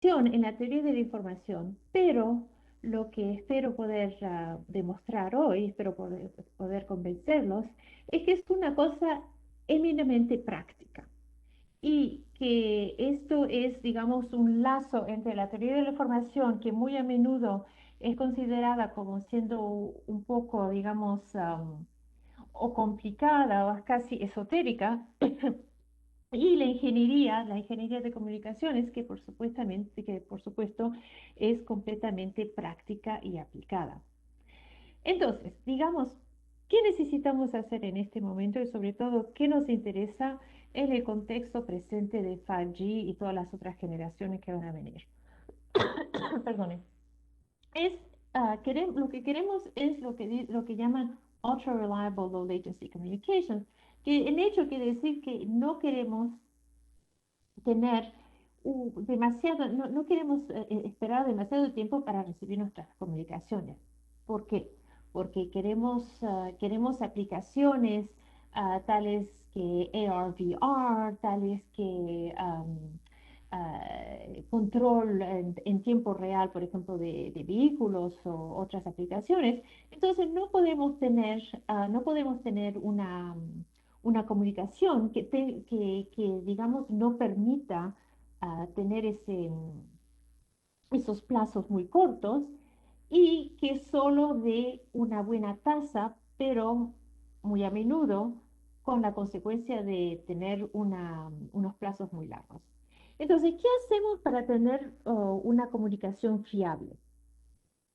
comunicación en la teoría de la información, pero lo que espero poder demostrar hoy, espero poder convencerlos, es que es una cosa eminentemente práctica y que esto es, digamos, un lazo entre la teoría de la información, que muy a menudo es considerada como siendo un poco, digamos, o complicada o casi esotérica, y la ingeniería de comunicaciones, que por supuesto es completamente práctica y aplicada. Entonces, digamos, ¿qué necesitamos hacer en este momento y sobre todo qué nos interesa en el contexto presente de 5G y todas las otras generaciones que van a venir? Perdone. Es, lo que queremos es lo que llaman Ultra Reliable Low Latency Communications, que en hecho quiere decir que no queremos tener demasiado, no queremos esperar demasiado tiempo para recibir nuestras comunicaciones. ¿Por qué? Porque queremos aplicaciones tales que AR/VR, tales que control en tiempo real, por ejemplo, de vehículos o otras aplicaciones. Entonces no podemos tener una comunicación que, digamos, no permita tener esos plazos muy cortos y que solo dé una buena tasa, pero muy a menudo con la consecuencia de tener unos plazos muy largos. Entonces, ¿qué hacemos para tener una comunicación fiable?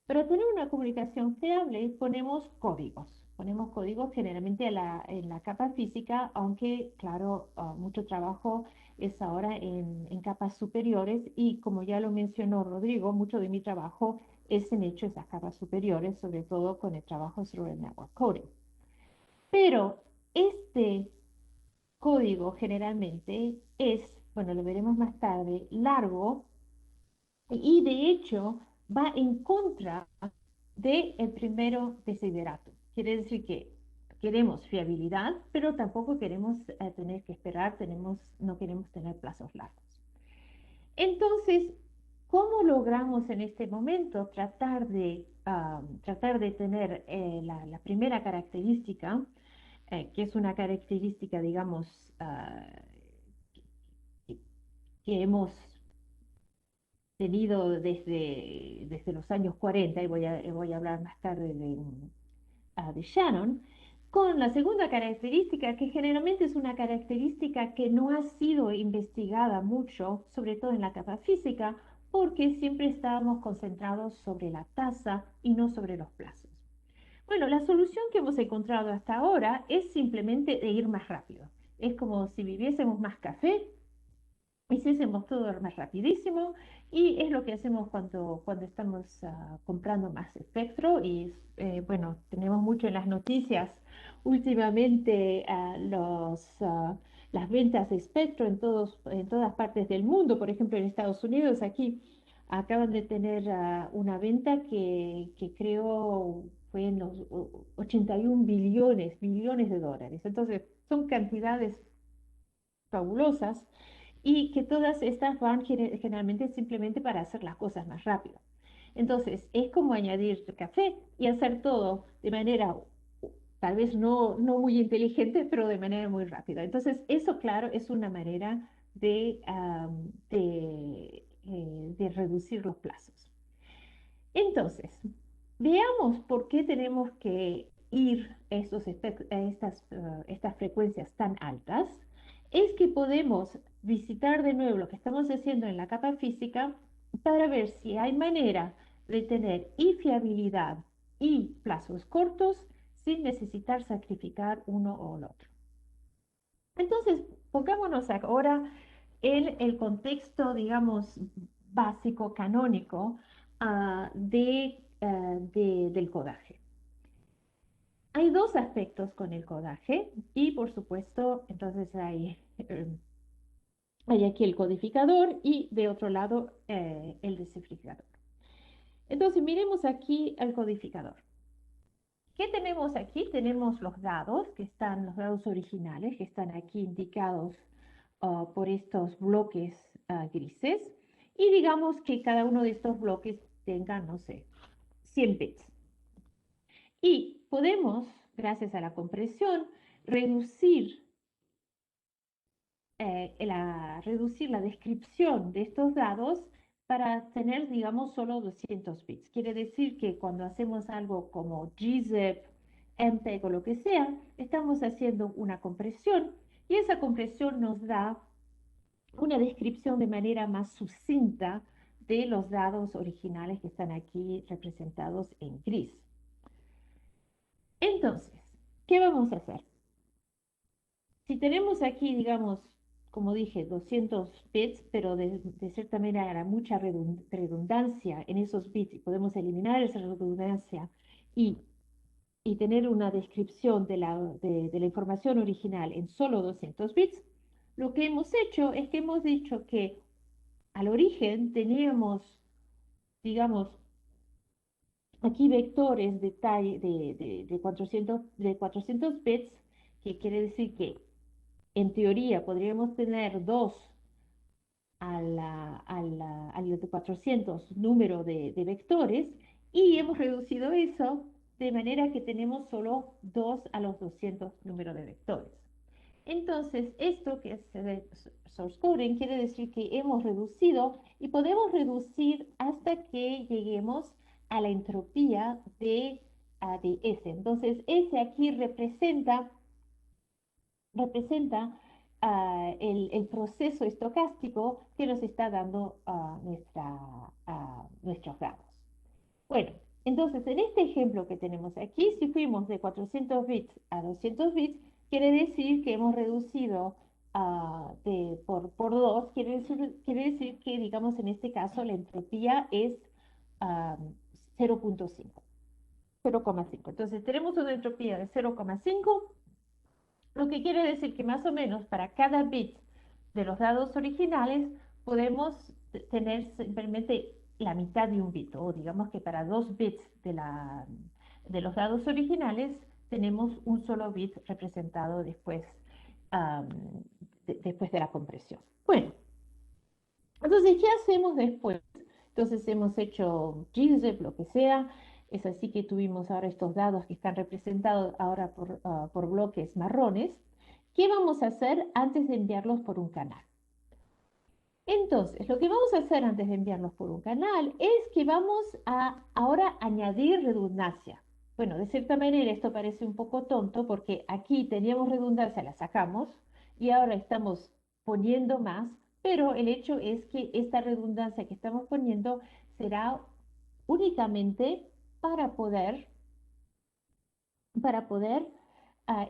Para tener una comunicación fiable ponemos códigos. Ponemos códigos generalmente en la capa física, aunque claro, mucho trabajo es ahora en capas superiores y como ya lo mencionó Rodrigo, mucho de mi trabajo es en hecho esas capas superiores, sobre todo con el trabajo sobre el network coding. Pero este código generalmente es, bueno, lo veremos más tarde, largo y de hecho va en contra del primero desiderato. Quiere decir que queremos fiabilidad, pero tampoco queremos tener que esperar, no queremos tener plazos largos. Entonces, ¿cómo logramos en este momento tratar de tener la primera característica, que es una característica, digamos, que, que hemos tenido desde los años 40, y voy a hablar más tarde de Shannon, con la segunda característica, que generalmente es una característica que no ha sido investigada mucho, sobre todo en la capa física, porque siempre estábamos concentrados sobre la tasa y no sobre los plazos. Bueno, la solución que hemos encontrado hasta ahora es simplemente de ir más rápido. Es como si viviésemos más café, hiciésemos todo más rapidísimo y es lo que hacemos cuando estamos comprando más espectro y bueno, tenemos mucho en las noticias últimamente las ventas de espectro en todas partes del mundo, por ejemplo en Estados Unidos, aquí acaban de tener una venta que creo fue en los 81 billones de dólares. Entonces, son cantidades fabulosas y que todas estas van generalmente simplemente para hacer las cosas más rápido. Entonces, es como añadir café y hacer todo de manera tal vez no muy inteligente, pero de manera muy rápida. Entonces, eso, claro, es una manera de reducir los plazos. Entonces, veamos por qué tenemos que ir a estas frecuencias tan altas. Es que podemos visitar de nuevo lo que estamos haciendo en la capa física para ver si hay manera de tener y fiabilidad y plazos cortos sin necesitar sacrificar uno o el otro. Entonces, pongámonos ahora en el contexto, digamos, básico, canónico, del codaje. Hay dos aspectos con el codaje y, por supuesto, entonces hay aquí el codificador y de otro lado el descifrador. Entonces, miremos aquí el codificador. ¿Qué tenemos aquí? Tenemos los dados originales, que están aquí indicados por estos bloques grises. y digamos que cada uno de estos bloques tenga, no sé, 100 bits. Y podemos, gracias a la compresión, reducir, reducir la descripción de estos dados para tener, digamos, solo 200 bits. Quiere decir que cuando hacemos algo como gzip, MPEG o lo que sea, estamos haciendo una compresión y esa compresión nos da una descripción de manera más sucinta de los dados originales que están aquí representados en gris. Entonces, ¿qué vamos a hacer? Si tenemos aquí, digamos, como dije, 200 bits, pero de cierta manera hay mucha redundancia en esos bits y podemos eliminar esa redundancia y, y tener una descripción de la información original en solo 200 bits, lo que hemos hecho es que hemos dicho que al origen teníamos, digamos, aquí vectores de 400 bits, que quiere decir que en teoría podríamos tener dos al de 400 número de vectores y hemos reducido eso de manera que tenemos solo 2 a los 200 número de vectores. Entonces, esto que es source coding quiere decir que hemos reducido y podemos reducir hasta que lleguemos a la entropía de S. Entonces, S aquí representa el proceso estocástico que nos está dando nuestros datos. Bueno, entonces en este ejemplo que tenemos aquí, si fuimos de 400 bits a 200 bits, quiere decir que hemos reducido por 2, quiere decir que, digamos, en este caso la entropía es 0.5, 0,5. Entonces tenemos una entropía de 0,5, lo que quiere decir que más o menos para cada bit de los dados originales podemos tener simplemente la mitad de un bit, o digamos que para 2 bits de los dados originales tenemos un solo bit representado um, después de la compresión. Bueno, entonces, ¿qué hacemos después? Entonces hemos hecho gzip, lo que sea. Es así que tuvimos ahora estos dados que están representados ahora por bloques marrones. ¿Qué vamos a hacer antes de enviarlos por un canal? Entonces, lo que vamos a hacer antes de enviarlos por un canal es que vamos a ahora añadir redundancia. Bueno, de cierta manera esto parece un poco tonto porque aquí teníamos redundancia, la sacamos y ahora estamos poniendo más, pero el hecho es que esta redundancia que estamos poniendo será únicamente para poder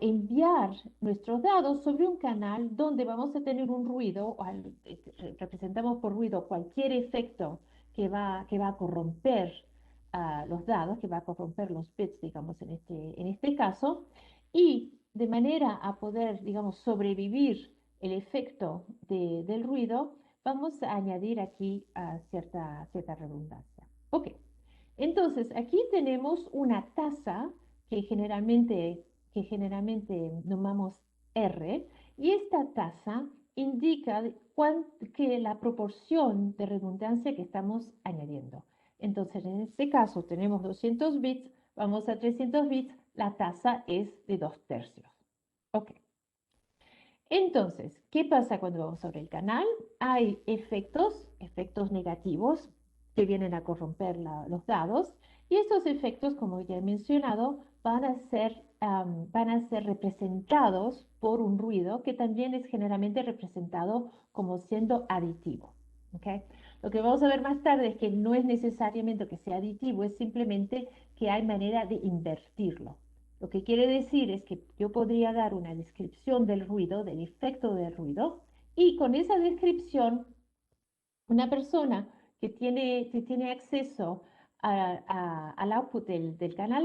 enviar nuestros datos sobre un canal donde vamos a tener un ruido, representamos por ruido cualquier efecto que va a corromper los dados, que va a corromper los bits, digamos, en este caso, y de manera a poder, digamos, sobrevivir el efecto del ruido, vamos a añadir aquí cierta redundancia. Ok. Entonces, aquí tenemos una tasa que generalmente nombramos R, y esta tasa indica que la proporción de redundancia que estamos añadiendo. Entonces, en este caso tenemos 200 bits, vamos a 300 bits, la tasa es de 2/3. Ok. Entonces, ¿qué pasa cuando vamos sobre el canal? Hay efectos negativos que vienen a corromper los dados, y estos efectos, como ya he mencionado, van a ser representados por un ruido que también es generalmente representado como siendo aditivo. ¿Okay? Lo que vamos a ver más tarde es que no es necesariamente que sea aditivo, es simplemente que hay manera de invertirlo. Lo que quiere decir es que yo podría dar una descripción del ruido, del efecto del ruido, y con esa descripción, una persona que tiene acceso al output del canal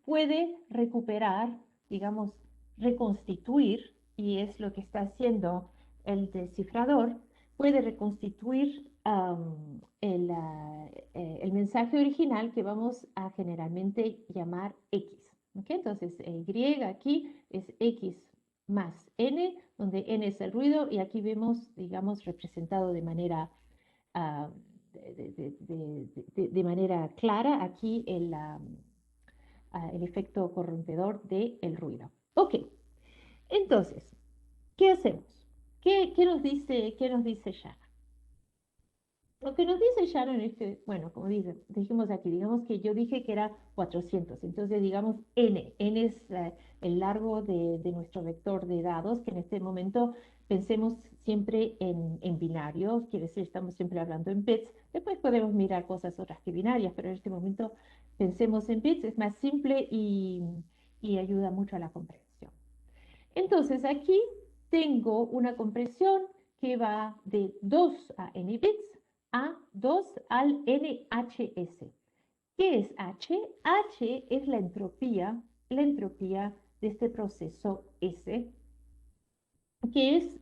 puede recuperar, digamos, reconstituir, y es lo que está haciendo el descifrador, puede reconstituir el mensaje original que vamos a generalmente llamar X. ¿Okay? Entonces, Y aquí es X más N, donde N es el ruido, y aquí vemos, digamos, representado de manera ah, de manera clara aquí el efecto corrompedor del ruido. Ok, entonces, ¿qué hacemos? ¿Qué nos dice Shannon? Lo que nos dice Sharon es que, bueno, como dijimos aquí, digamos que yo dije que era 400, entonces digamos n es el largo de nuestro vector de dados, que en este momento pensemos siempre en binarios, quiere decir, estamos siempre hablando en bits, después podemos mirar cosas otras que binarias, pero en este momento pensemos en bits, es más simple y ayuda mucho a la comprensión. Entonces aquí tengo una compresión que va de 2 a n bits a 2 al NHS. ¿Qué es H? H es la entropía de este proceso S, que es,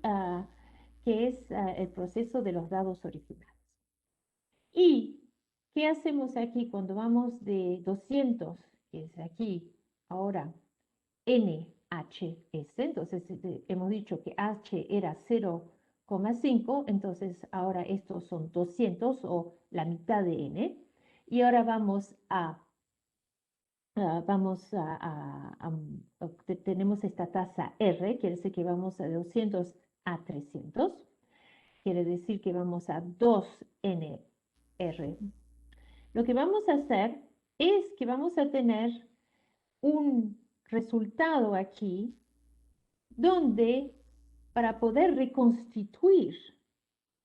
el proceso de los dados originales. ¿Y qué hacemos aquí cuando vamos de 200, que es aquí, ahora, NHS? Entonces hemos dicho que H era 0,5, entonces ahora estos son 200 o la mitad de N. Y ahora tenemos esta tasa R, quiere decir que vamos de 200 a 300, quiere decir que vamos a 2NR. Lo que vamos a hacer es que vamos a tener un resultado aquí donde para poder reconstituir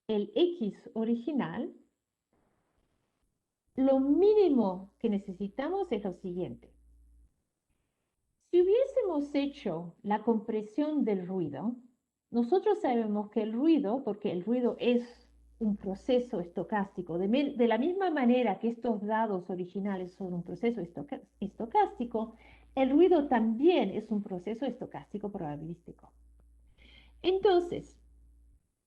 el X original, lo mínimo que necesitamos es lo siguiente. Si hubiésemos hecho la compresión del ruido, nosotros sabemos que el ruido, porque el ruido es un proceso estocástico, de la misma manera que estos dados originales son un proceso estocástico, el ruido también es un proceso estocástico probabilístico. Entonces,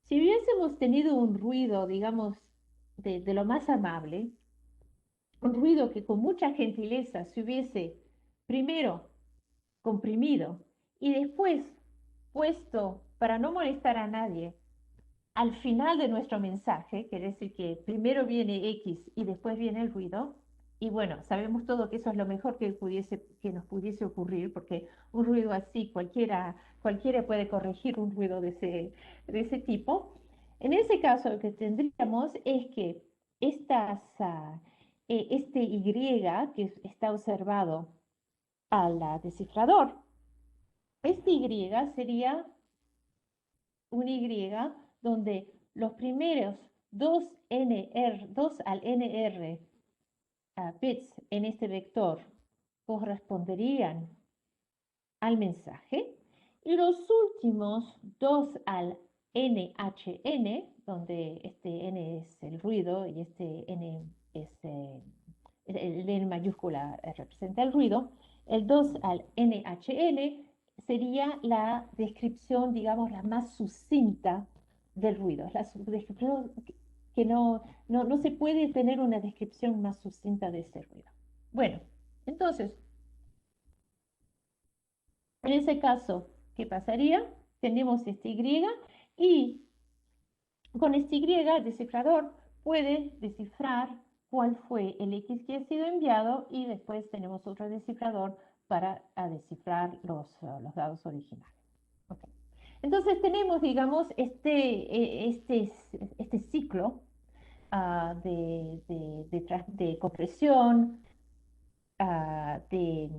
si hubiésemos tenido un ruido, digamos, de lo más amable, un ruido que con mucha gentileza se hubiese primero comprimido y después puesto para no molestar a nadie al final de nuestro mensaje, quiere decir que primero viene X y después viene el ruido, y bueno, sabemos todo que eso es lo mejor que nos pudiese ocurrir, porque un ruido así cualquiera puede corregir un ruido de ese tipo. En ese caso, lo que tendríamos es que este Y que está observado al descifrador, este Y sería un Y donde los primeros 2 al NR bits en este vector corresponderían al mensaje y los últimos 2 al NHN, donde este N es el ruido y este N es el N mayúscula representa el ruido, el 2 al NHN sería la descripción, digamos, la más sucinta del ruido. Es la descripción que no se puede tener una descripción más sucinta de ese ruido. Bueno, entonces, en ese caso, ¿qué pasaría? Tenemos este Y y con este Y el descifrador puede descifrar cuál fue el X que ha sido enviado y después tenemos otro descifrador para descifrar los dados originales. Okay. Entonces tenemos, digamos, este ciclo de compresión, uh, de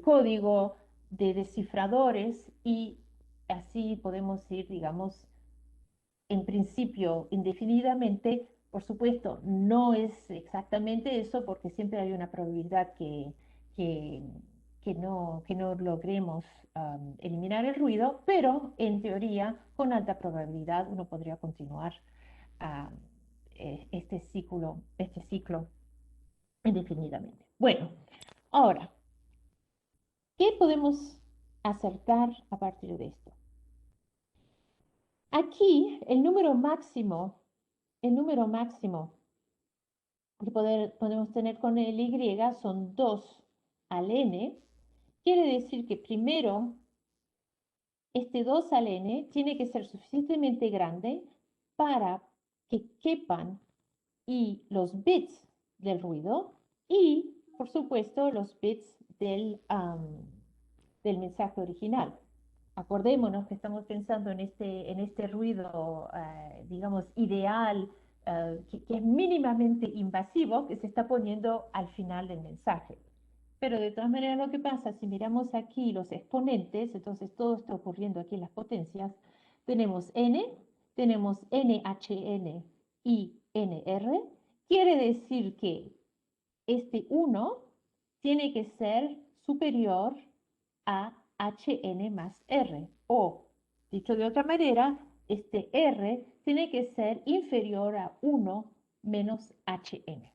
código, de descifradores y así podemos ir, digamos, en principio indefinidamente. Por supuesto, no es exactamente eso porque siempre hay una probabilidad que, que no logremos eliminar el ruido, pero en teoría, con alta probabilidad, uno podría continuar um, este ciclo indefinidamente. Bueno, ahora, ¿qué podemos acertar a partir de esto? Aquí el número máximo que podemos tener con el Y son 2 al N. Quiere decir que primero este 2 al N tiene que ser suficientemente grande para que quepan y los bits del ruido y, por supuesto, los bits del mensaje original. Acordémonos que estamos pensando en este ruido, digamos, ideal, que es mínimamente invasivo, que se está poniendo al final del mensaje. Pero de todas maneras, lo que pasa, si miramos aquí los exponentes, entonces todo está ocurriendo aquí en las potencias, tenemos n, tenemos nhn y nr, quiere decir que este 1 tiene que ser superior a hn más r, o, dicho de otra manera, este r tiene que ser inferior a 1 menos hn.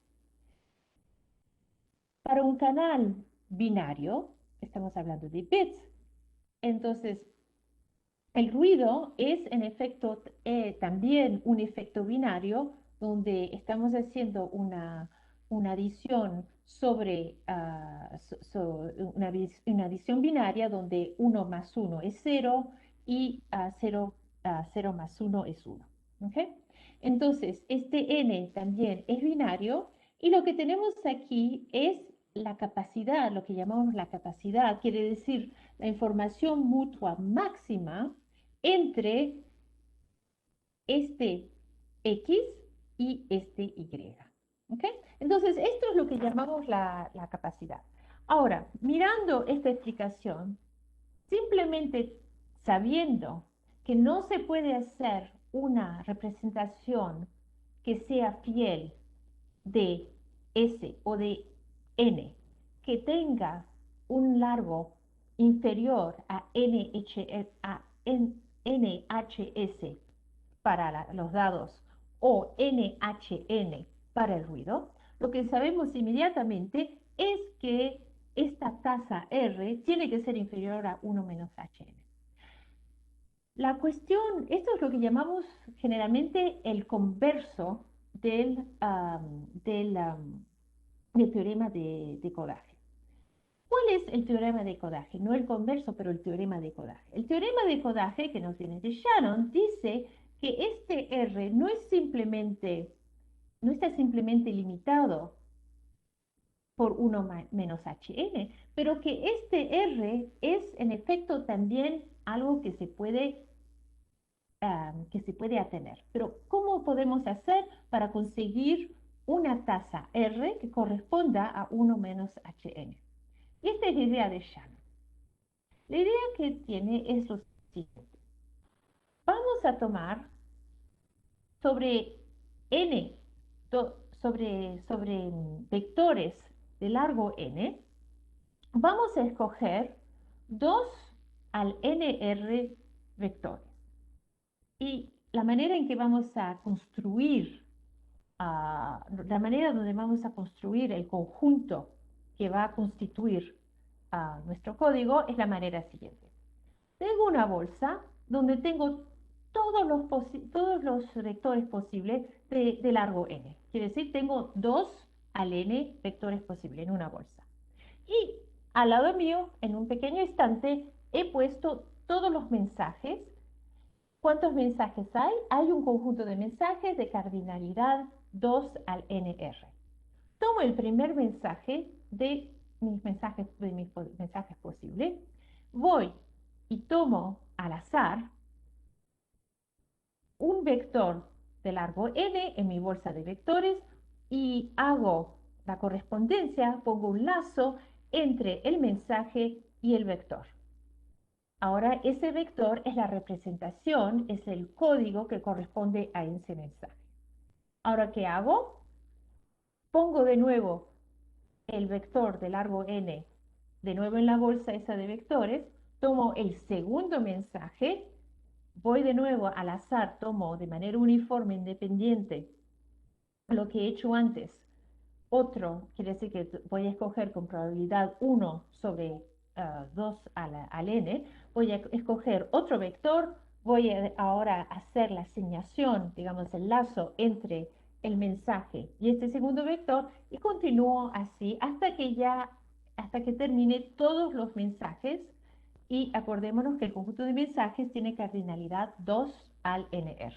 Para un canal binario, estamos hablando de bits, entonces el ruido es en efecto también un efecto binario donde estamos haciendo una adición sobre una adición binaria donde 1 más 1 es 0 y 0 más 1 es 1. ¿Okay? Entonces, este n también es binario y lo que tenemos aquí es la capacidad, lo que llamamos la capacidad, quiere decir la información mutua máxima entre este X y este Y. ¿Ok? Entonces, esto es lo que llamamos la capacidad. Ahora, mirando esta explicación, simplemente sabiendo que no se puede hacer una representación que sea fiel de S o de N, que tenga un largo inferior a NHS para los dados o NHN para el ruido, lo que sabemos inmediatamente es que esta tasa R tiene que ser inferior a 1 menos HN. La cuestión, esto es lo que llamamos generalmente el converso del teorema de Kodaje. ¿Cuál es el teorema de Kodaje? No el converso, pero el teorema de Kodaje. El teorema de Kodaje, que nos viene de Shannon, dice que este R no está simplemente limitado por 1 menos Hn, pero que este R es en efecto también algo que se puede atener. Pero ¿cómo podemos hacer para conseguir una tasa R que corresponda a 1 menos Hn? Y esta es la idea de Shannon. La idea que tiene es lo siguiente. Vamos a tomar sobre n, sobre vectores de largo n, vamos a escoger 2 al nr vectores. Y la manera en que vamos a construir, la manera donde vamos a construir el conjunto que va a constituir nuestro código es la manera siguiente. Tengo una bolsa donde tengo todos los vectores posibles de largo n. Quiere decir, tengo 2 al n vectores posibles en una bolsa. Y al lado mío, en un pequeño estante, he puesto todos los mensajes. ¿Cuántos mensajes hay? Hay un conjunto de mensajes de cardinalidad 2 al nr. Tomo el primer mensaje de mis mensajes posibles, voy y tomo al azar un vector de largo n en mi bolsa de vectores y hago la correspondencia, pongo un lazo entre el mensaje y el vector. Ahora ese vector es la representación, es el código que corresponde a ese mensaje. Ahora, ¿qué hago? Pongo de nuevo el vector de largo n de nuevo en la bolsa esa de vectores, tomo el segundo mensaje, voy de nuevo al azar, tomo de manera uniforme, independiente, lo que he hecho antes. Otro quiere decir que voy a escoger con probabilidad 1 sobre 2 al n, voy a escoger otro vector, voy ahora a hacer la asignación, digamos el lazo entre el mensaje y este segundo vector y continúo así hasta que termine todos los mensajes y acordémonos que el conjunto de mensajes tiene cardinalidad 2 al nr.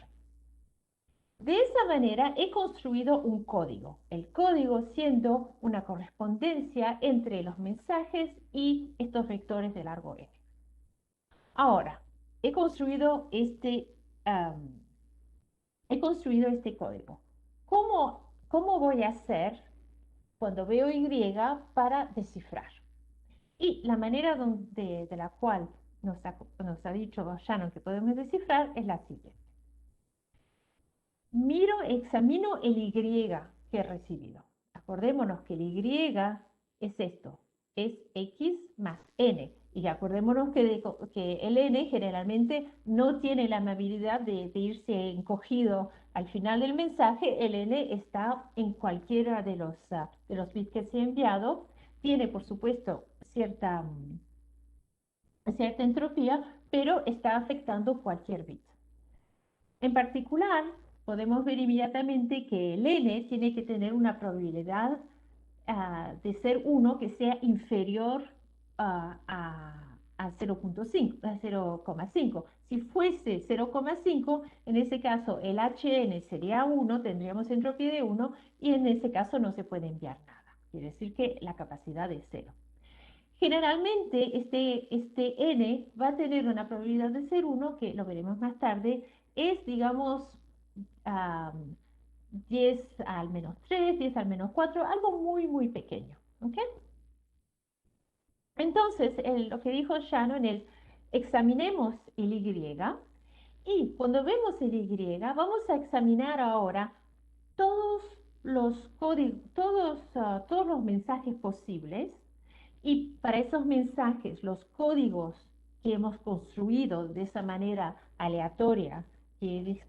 De esa manera he construido un código, el código siendo una correspondencia entre los mensajes y estos vectores de largo n. Ahora, he construido am, he construido este código. ¿Cómo voy a hacer cuando veo Y para descifrar? Y la manera de la cual nos ha dicho Shannon que podemos descifrar es la siguiente. Examino el Y que he recibido. Acordémonos que el Y es esto, es X más N. Y acordémonos que el N generalmente no tiene la amabilidad de irse encogido al final del mensaje. El N está en cualquiera de los bits que se ha enviado. Tiene, por supuesto, cierta entropía, pero está afectando cualquier bit. En particular, podemos ver inmediatamente que el n tiene que tener una probabilidad de ser 1 que sea inferior a 0.5, a 0,5. Si fuese 0,5, en ese caso el Hn sería 1, tendríamos entropía de 1 y en ese caso no se puede enviar nada. Quiere decir que la capacidad es 0. Generalmente este n va a tener una probabilidad de ser 1, que lo veremos más tarde, es, digamos, ah, 10 al menos 3, 10 al menos 4, algo muy, muy pequeño. ¿Ok? Entonces, lo que dijo Shannon es, examinemos el Y y cuando vemos el Y, vamos a examinar ahora todos los códigos, todos los mensajes posibles y para esos mensajes, los códigos que hemos construido de esa manera aleatoria que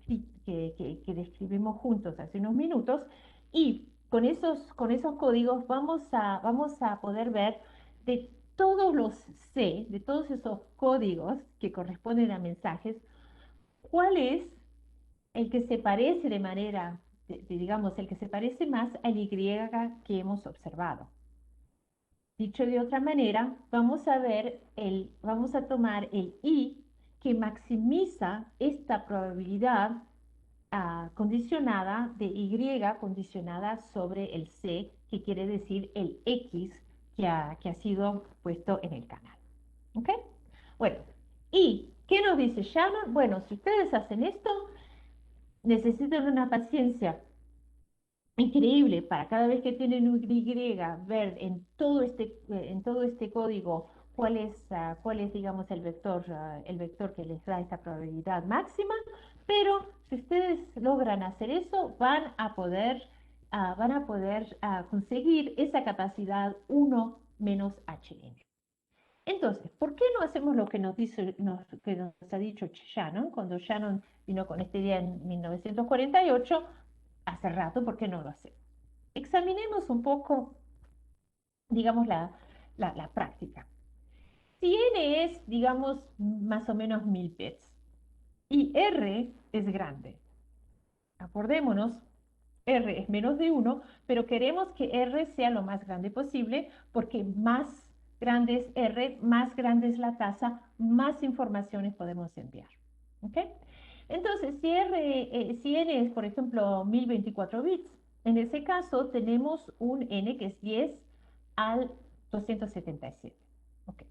describimos juntos hace unos minutos, y con esos códigos vamos a poder ver de todos los C, de todos esos códigos que corresponden a mensajes, cuál es el que se parece de manera, digamos, el que se parece más al Y que hemos observado. Dicho de otra manera, vamos a tomar el I que maximiza esta probabilidad condicionada de Y condicionada sobre el C, que quiere decir el X que ha sido puesto en el canal. ¿Ok? Bueno, ¿y qué nos dice Shannon? Bueno, si ustedes hacen esto, necesitan una paciencia increíble para cada vez que tienen un Y, ver en todo este código cuál es, digamos, el vector que les da esta probabilidad máxima, pero si ustedes logran hacer eso, van a poder conseguir esa capacidad 1 menos Hn. Entonces, ¿por qué no hacemos lo que que nos ha dicho Shannon? Cuando Shannon vino con esta idea en 1948, hace rato, ¿por qué no lo hacemos? Examinemos un poco, digamos, la práctica. Si n es, digamos, más o menos 1000 bits y r es grande, acordémonos, r es menos de 1, pero queremos que r sea lo más grande posible porque más grande es r, más grande es la tasa, más informaciones podemos enviar. ¿Ok? Entonces, si n es, por ejemplo, 1024 bits, en ese caso tenemos un n que es 10 al 277. ¿Ok?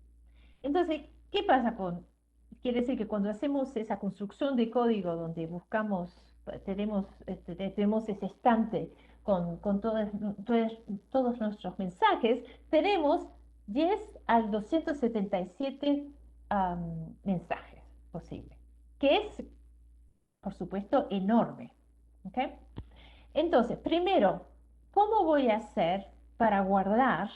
Entonces, ¿qué pasa quiere decir que cuando hacemos esa construcción de código donde tenemos ese estante con todos nuestros mensajes, tenemos 10 al 277 mensajes posibles, que es, por supuesto, enorme. ¿Ok? Entonces, primero, ¿cómo voy a hacer para guardar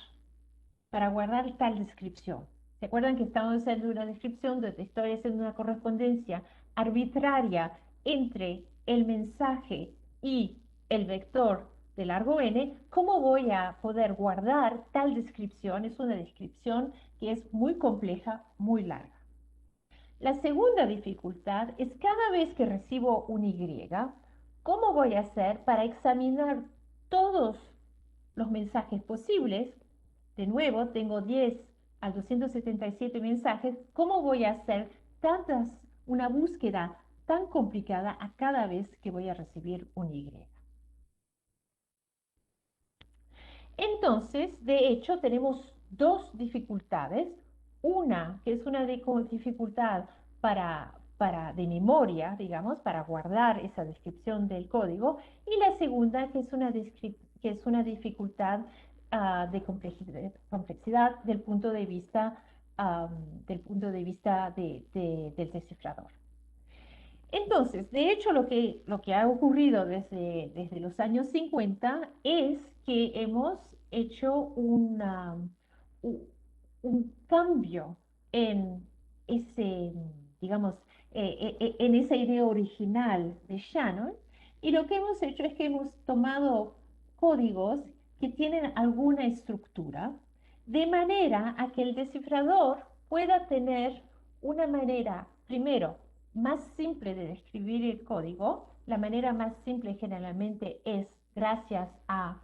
tal descripción? ¿Se acuerdan que estamos haciendo una descripción donde estoy haciendo una correspondencia arbitraria entre el mensaje y el vector de largo n? ¿Cómo voy a poder guardar tal descripción? Es una descripción que es muy compleja, muy larga. La segunda dificultad es cada vez que recibo un Y, ¿cómo voy a hacer para examinar todos los mensajes posibles? De nuevo, tengo 10 al 277 mensajes. ¿Cómo voy a hacer una búsqueda tan complicada a cada vez que voy a recibir un Y. Entonces, de hecho, tenemos dos dificultades. Una que es una dificultad de memoria, digamos, para guardar esa descripción del código, y la segunda que es que es una dificultad de complejidad del punto de vista, del punto de vista del descifrador. Entonces, de hecho, lo que ha ocurrido desde los años 50 es que hemos hecho u- un cambio en ese, digamos, en esa idea original de Shannon. Y lo que hemos hecho es que hemos tomado códigos que tienen alguna estructura, de manera a que el descifrador pueda tener una manera, primero, más simple de describir el código. La manera más simple generalmente es gracias a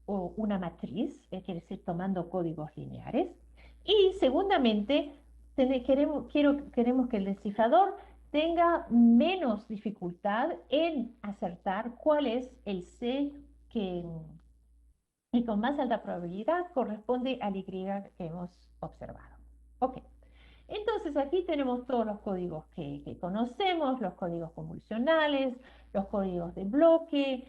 una matriz, quiere decir tomando códigos lineares. Y segundamente, queremos que el descifrador tenga menos dificultad en acertar cuál es el C que, y con más alta probabilidad corresponde al Y que hemos observado. Ok. Entonces aquí tenemos todos los códigos que conocemos, los códigos convolucionales, los códigos de bloque,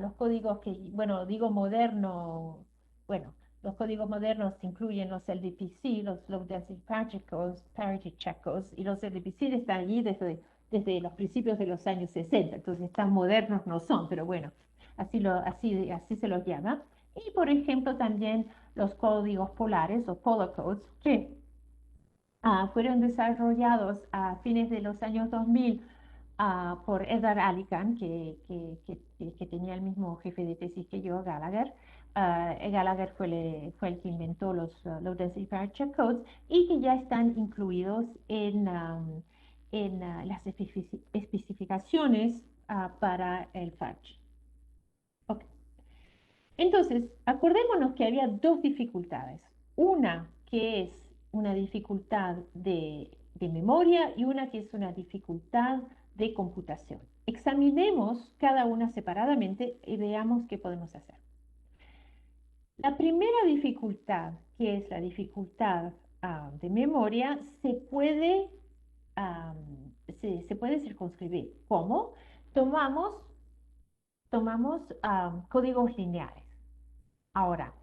los códigos que, bueno, digo moderno, bueno, los códigos modernos incluyen los LDPC, los Low Density Parity Checkers, y los LDPC están allí desde los principios de los años 60, entonces tan modernos no son, pero bueno, así se los llama. Y por ejemplo también los códigos polares o polar codes, que fueron desarrollados a fines de los años 2000 por Edward Alican, que tenía el mismo jefe de tesis que yo, Gallagher. Gallagher fue el que inventó los Low Density Pair Check Codes y que ya están incluidos en las especificaciones para el FARC. Ok. Entonces, acordémonos que había dos dificultades. Una que es una dificultad de memoria y una que es una dificultad de computación. Examinemos cada una separadamente y veamos qué podemos hacer. La primera dificultad, que es la dificultad de memoria, ah, se puede circunscribir. ¿Cómo? Tomamos, tomamos códigos lineares. Ahora,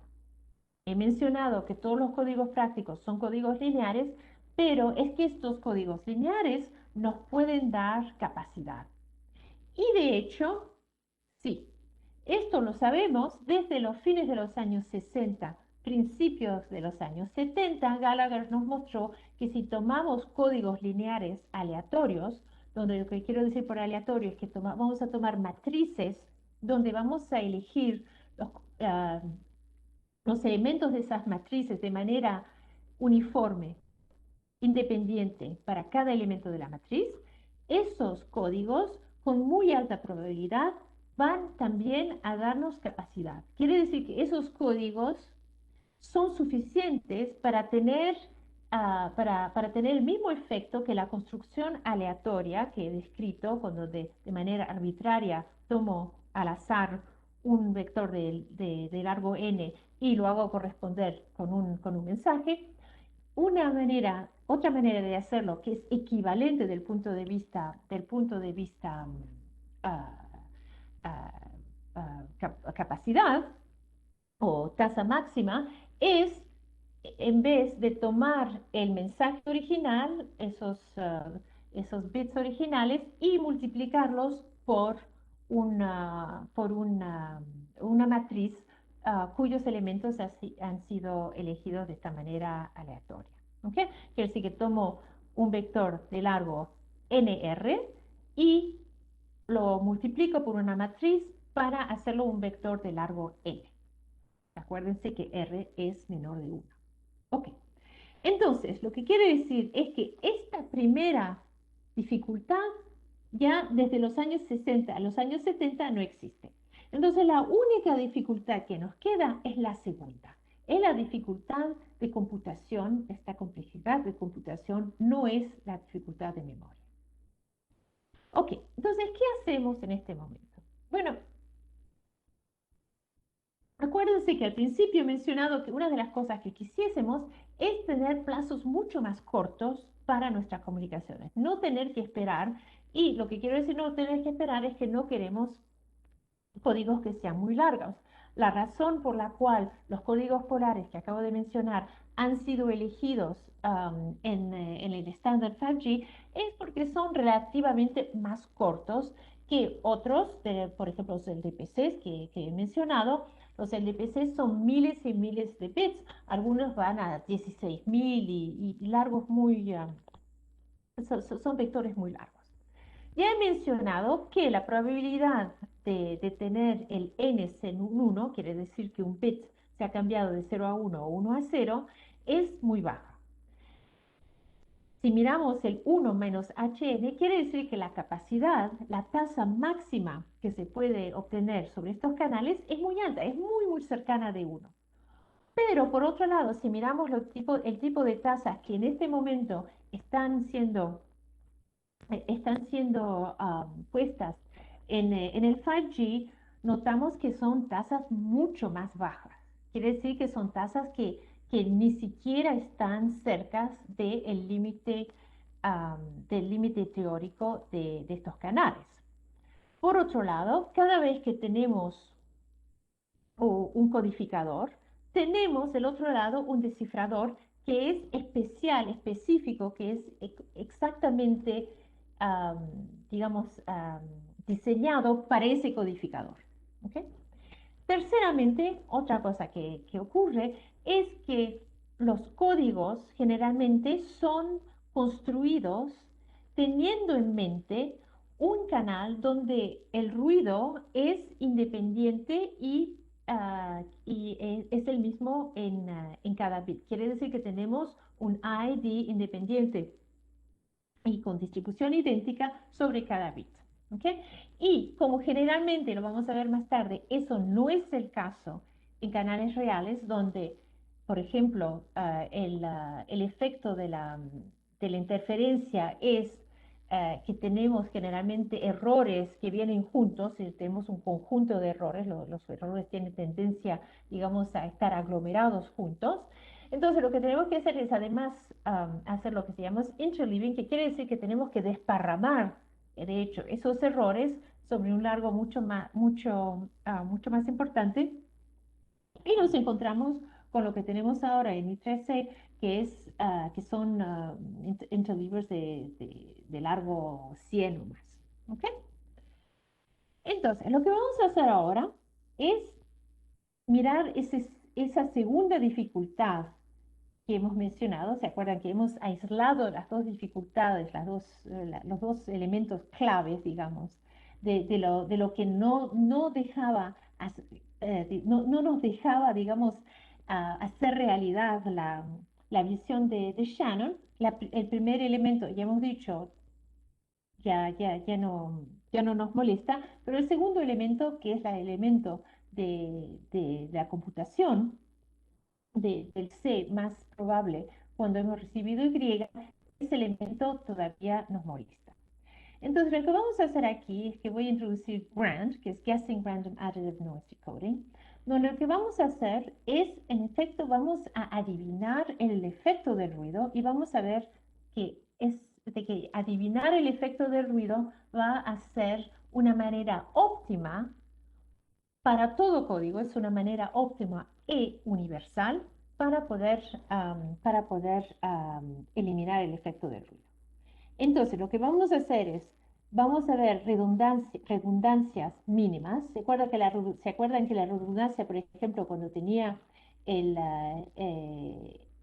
he mencionado que todos los códigos prácticos son códigos lineares, pero es que estos códigos lineares nos pueden dar capacidad. Y de hecho, sí, esto lo sabemos desde los fines de los años 60, principios de los años 70. Gallagher nos mostró que si tomamos códigos lineares aleatorios, donde lo que quiero decir por aleatorio es que vamos a tomar matrices donde vamos a elegir los, uh, los elementos de esas matrices de manera uniforme, independiente para cada elemento de la matriz, esos códigos con muy alta probabilidad van también a darnos capacidad. Quiere decir que esos códigos son suficientes para tener el mismo efecto que la construcción aleatoria que he descrito cuando de manera arbitraria tomo al azar un vector de largo n y lo hago corresponder con un mensaje. Otra manera de hacerlo que es equivalente del punto de vista ah, ah, capacidad o tasa máxima es, en vez de tomar el mensaje original, esos bits originales, y multiplicarlos una matriz cuyos elementos han sido elegidos de esta manera aleatoria. ¿Ok? Quiere decir que tomo un vector de largo nr y lo multiplico por una matriz para hacerlo un vector de largo n. Acuérdense que R es menor de 1. Ok. Entonces, lo que quiere decir es que esta primera dificultad ya desde los años 60 a los años 70 no existe. Entonces, la única dificultad que nos queda es la segunda. Es la dificultad de computación. Esta complejidad de computación no es la dificultad de memoria. Ok, entonces, ¿qué hacemos en este momento? Bueno, acuérdense que al principio he mencionado que una de las cosas que quisiésemos es tener plazos mucho más cortos para nuestras comunicaciones, no tener que esperar, y lo que quiero decir no tener que esperar es que no queremos códigos que sean muy largos. La razón por la cual los códigos polares que acabo de mencionar han sido elegidos en el estándar 5G es porque son relativamente más cortos que otros, por ejemplo, los LDPCs que he mencionado. Los LDPCs son miles y miles de bits, algunos van a 16.000 y largos muy, son vectores muy largos. Ya he mencionado que la probabilidad de tener el n en un 1, quiere decir que un bit se ha cambiado de 0 a 1 o 1 a 0, es muy baja. Si miramos el 1 menos hn, quiere decir que la capacidad, la tasa máxima que se puede obtener sobre estos canales es muy alta, es muy, muy cercana de 1. Pero por otro lado, si miramos el tipo de tasas que en este momento están siendo puestas en el 5G, notamos que son tasas mucho más bajas. Quiere decir que son tasas que ni siquiera están cerca del límite teórico de estos canales. Por otro lado, cada vez que tenemos un codificador, tenemos del otro lado un descifrador que es especial, específico, que es exactamente, am, digamos, diseñado para ese codificador. ¿Ok? Terceramente, otra cosa que ocurre es que los códigos generalmente son construidos teniendo en mente un canal donde el ruido es independiente y es el mismo en cada bit. Quiere decir que tenemos un ID independiente y con distribución idéntica sobre cada bit. ¿Ok? Y como generalmente, lo vamos a ver más tarde, eso no es el caso en canales reales donde, por ejemplo, el efecto de la interferencia es que tenemos generalmente errores que vienen juntos, tenemos un conjunto de errores, los errores tienen tendencia, digamos, a estar aglomerados juntos. Entonces, lo que tenemos que hacer es además hacer lo que se llama interleaving, que quiere decir que tenemos que desparramar, de hecho, esos errores sobre un largo mucho más importante. Y nos encontramos con lo que tenemos ahora en I3C, que son interleavers de largo 100 o más. ¿Ok? Entonces, lo que vamos a hacer ahora es mirar esa segunda dificultad que hemos mencionado. ¿Se acuerdan que hemos aislado las dos dificultades, los dos elementos claves, digamos, de lo que no dejaba, no nos dejaba, digamos, hacer realidad la visión de Shannon? El primer elemento, ya hemos dicho, ya no nos molesta, pero el segundo elemento, que es el elemento de la computación, del C más probable cuando hemos recibido Y, ese elemento todavía nos molesta. Entonces, lo que vamos a hacer aquí es que voy a introducir GRAND, que es Guessing Random Additive Noise Decoding, donde lo que vamos a hacer es, en efecto, vamos a adivinar el efecto del ruido y vamos a ver de que adivinar el efecto del ruido va a ser una manera óptima para todo código, es una manera óptima e universal para poder eliminar el efecto del ruido. Entonces, lo que vamos a hacer es, vamos a ver redundancias mínimas. ¿Se acuerdan que la redundancia, por ejemplo, cuando tenía el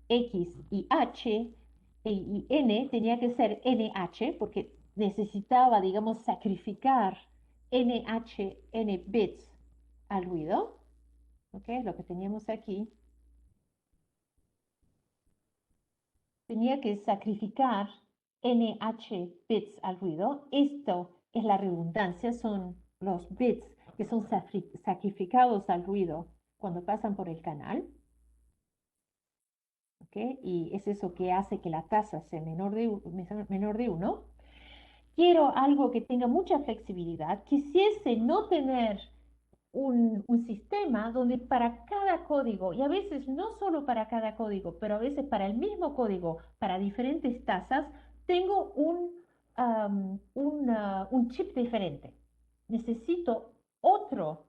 X y H y N, tenía que ser NH, porque necesitaba, digamos, sacrificar NH, N bits al ruido? ¿Ok? Lo que teníamos aquí. Tenía que sacrificar NH bits al ruido. Esto es la redundancia, son los bits que son sacrificados al ruido cuando pasan por el canal. ¿Ok? Y es eso que hace que la tasa sea menor de 1. quiero algo que tenga mucha flexibilidad, quisiese no tener un sistema donde para cada código, y a veces no solo para cada código, pero a veces para el mismo código, para diferentes tasas, tengo un chip diferente. Necesito otro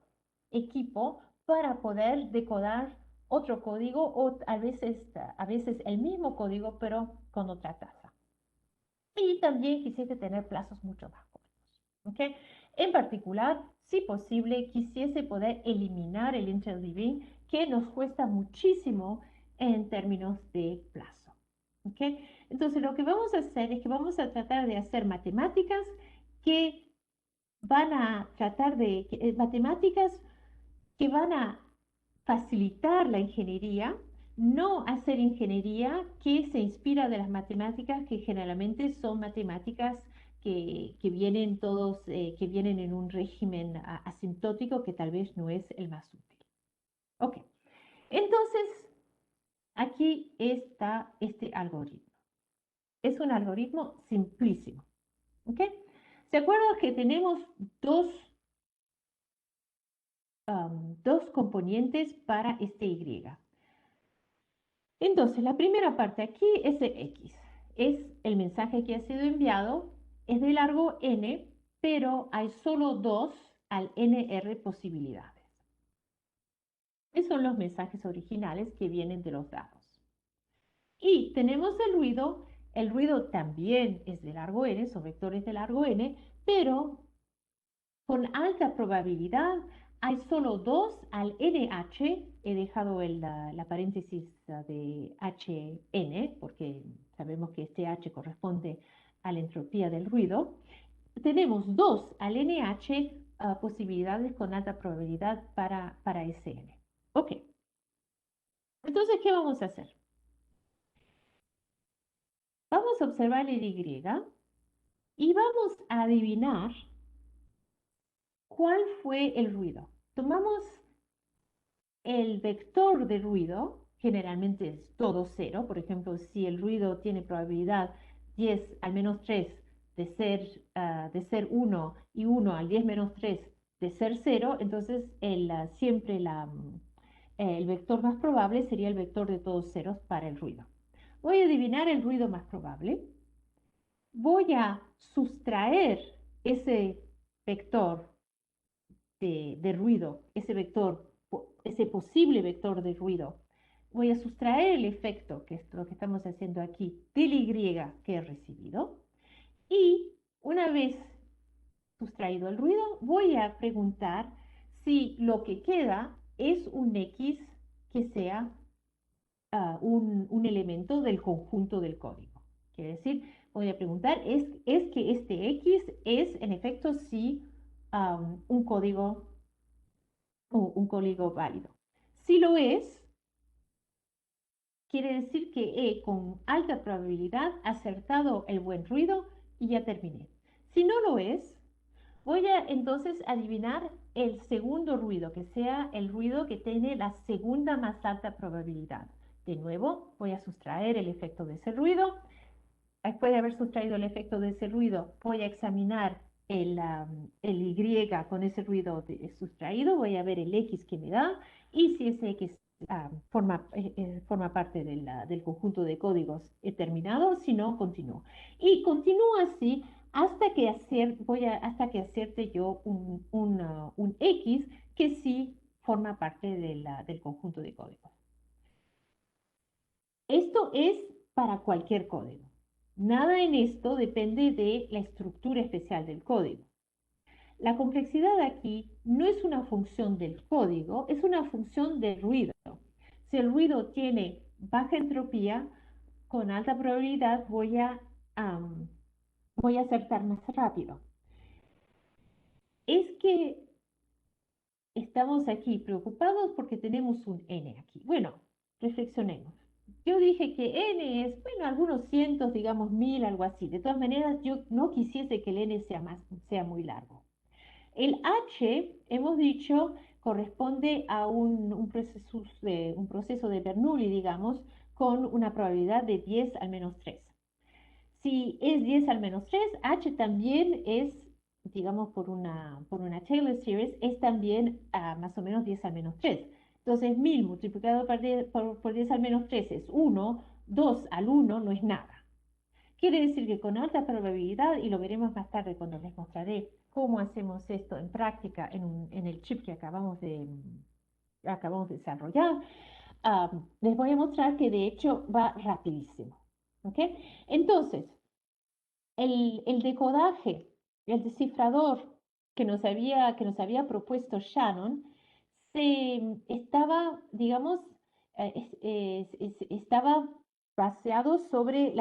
equipo para poder decodar otro código o a veces el mismo código, pero con otra tasa. Y también quisiese tener plazos mucho más cortos. ¿Ok? En particular, si posible, quisiese poder eliminar el interleaving que nos cuesta muchísimo en términos de plazo. ¿Ok? Entonces, lo que vamos a hacer es que vamos a tratar de hacer matemáticas que van a tratar de, matemáticas que van a facilitar la ingeniería, no hacer ingeniería que se inspira de las matemáticas, que generalmente son matemáticas que vienen todos, que vienen en un régimen asintótico que tal vez no es el más útil. Ok, entonces aquí está este algoritmo. Es un algoritmo simplísimo. ¿Ok? ¿Se acuerdan que tenemos dos, dos componentes para este Y? Entonces, la primera parte aquí es el X. Es el mensaje que ha sido enviado, es de largo n, pero hay solo dos al nr posibilidades. Esos son los mensajes originales que vienen de los datos. Y tenemos el ruido también es de largo n, son vectores de largo n, pero con alta probabilidad hay solo dos al NH. He dejado la paréntesis de HN porque sabemos que este H corresponde a la entropía del ruido. Tenemos dos al NH posibilidades con alta probabilidad para SN. Ok, entonces, ¿qué vamos a hacer? Vamos a observar el Y y vamos a adivinar cuál fue el ruido. Tomamos el vector de ruido, generalmente es todo cero. Por ejemplo, si el ruido tiene probabilidad 10 al menos 3 de ser 1 y 1 al 10 menos 3 de ser cero, entonces siempre el vector más probable sería el vector de todos ceros para el ruido. Voy a adivinar el ruido más probable. Voy a sustraer ese vector de ruido, ese posible vector de ruido. Voy a sustraer el efecto, que es lo que estamos haciendo aquí, del Y que he recibido. Y una vez sustraído el ruido, voy a preguntar si lo que queda es un X que sea un elemento del conjunto del código. Quiere decir, voy a preguntar, ¿es que este X es en efecto sí un código o un código válido? Si lo es, quiere decir que he con alta probabilidad acertado el buen ruido y ya terminé. Si no lo es, voy a entonces adivinar el segundo ruido, que sea el ruido que tiene la segunda más alta probabilidad. De nuevo, voy a sustraer el efecto de ese ruido. Después de haber sustraído el efecto de ese ruido, voy a examinar el Y con ese ruido sustraído, voy a ver el X que me da y si ese X forma parte del conjunto de códigos terminado, si no, continúo. Y continúo así hasta que acierte yo un X que sí forma parte del conjunto de códigos. Esto es para cualquier código. Nada en esto depende de la estructura especial del código. La complejidad aquí no es una función del código, es una función del ruido. Si el ruido tiene baja entropía, con alta probabilidad voy a acertar más rápido. Es que estamos aquí preocupados porque tenemos un n aquí. Bueno, reflexionemos. Yo dije que n es, bueno, algunos cientos, digamos 1000, algo así. De todas maneras, yo no quisiese que el n sea muy largo. El h, hemos dicho, corresponde a un proceso de Bernoulli, digamos, con una probabilidad de 10 al menos 3. Si es 10 al menos 3, H también es, digamos, por una Taylor series, es también más o menos 10 al menos 3. Entonces, 1000 multiplicado por 10 al menos 3 es 1, 2 al 1 no es nada. Quiere decir que con alta probabilidad, y lo veremos más tarde cuando les mostraré cómo hacemos esto en práctica en el chip que acabamos de desarrollar, les voy a mostrar que de hecho va rapidísimo. ¿Ok? Entonces, el decodaje, el descifrador que nos había propuesto Shannon, estaba, digamos, estaba baseado sobre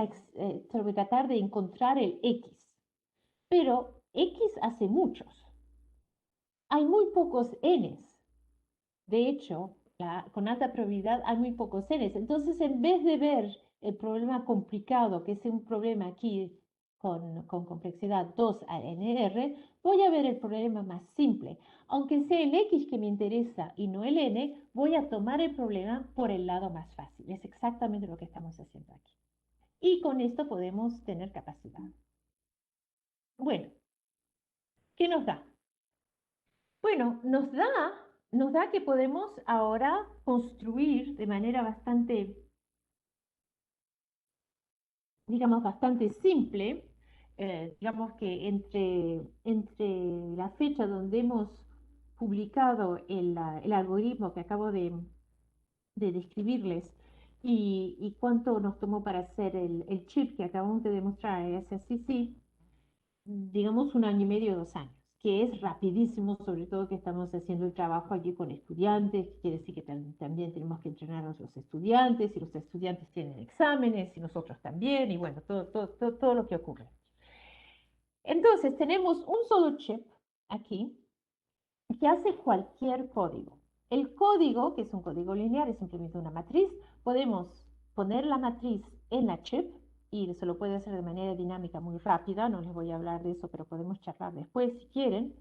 tratar de encontrar el X. Pero X hace muchos. Hay muy pocos Ns. De hecho, con alta probabilidad hay muy pocos Ns. Entonces, en vez de ver el problema complicado, que es un problema aquí con complejidad 2 al NR, voy a ver el problema más simple. Aunque sea el X que me interesa y no el N, voy a tomar el problema por el lado más fácil. Es exactamente lo que estamos haciendo aquí. Y con esto podemos tener capacidad. Bueno, ¿qué nos da? Bueno, nos da que podemos ahora construir de manera bastante, digamos, bastante simple, digamos que entre la fecha donde hemos publicado el algoritmo que acabo de describirles y cuánto nos tomó para hacer el chip que acabamos de demostrar, el SSCC, digamos, 1 año y medio, 2 años, que es rapidísimo, sobre todo que estamos haciendo el trabajo allí con estudiantes, que quiere decir que también tenemos que entrenar a los estudiantes, y los estudiantes tienen exámenes, y nosotros también, y bueno, todo lo que ocurre. Entonces, tenemos un solo chip aquí que hace cualquier código. El código, que es un código lineal, es simplemente una matriz. Podemos poner la matriz en la chip y se lo puede hacer de manera dinámica muy rápida. No les voy a hablar de eso, pero podemos charlar después si quieren.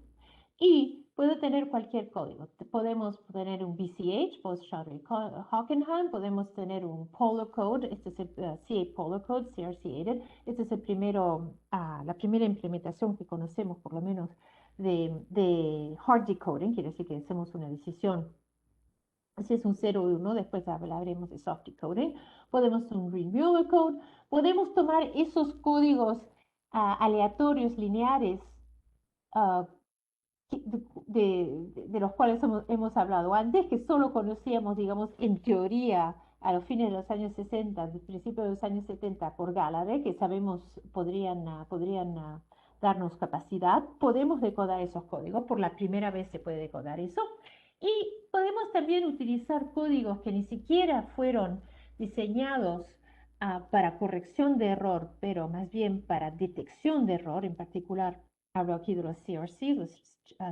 Y puede tener cualquier código. Podemos tener un BCH, Bose-Schauder-Hockenheim, podemos tener un Polar Code, este es el C8 Polar Code, CRC8. Este es la primera implementación que conocemos, por lo menos, de hard decoding, quiere decir que hacemos una decisión. Si es un 0 y 1, después hablaremos de soft decoding. Podemos hacer un Green-Muller code. Podemos tomar esos códigos aleatorios, lineares, uh, de los cuales hemos hablado antes, que solo conocíamos, digamos, en teoría a los fines de los años 60, del principio de los años 70 por Gallagher, que sabemos podrían darnos capacidad. Podemos decodar esos códigos, por la primera vez se puede decodar eso. Y podemos también utilizar códigos que ni siquiera fueron diseñados para corrección de error, pero más bien para detección de error. En particular, hablo aquí de los CRC, los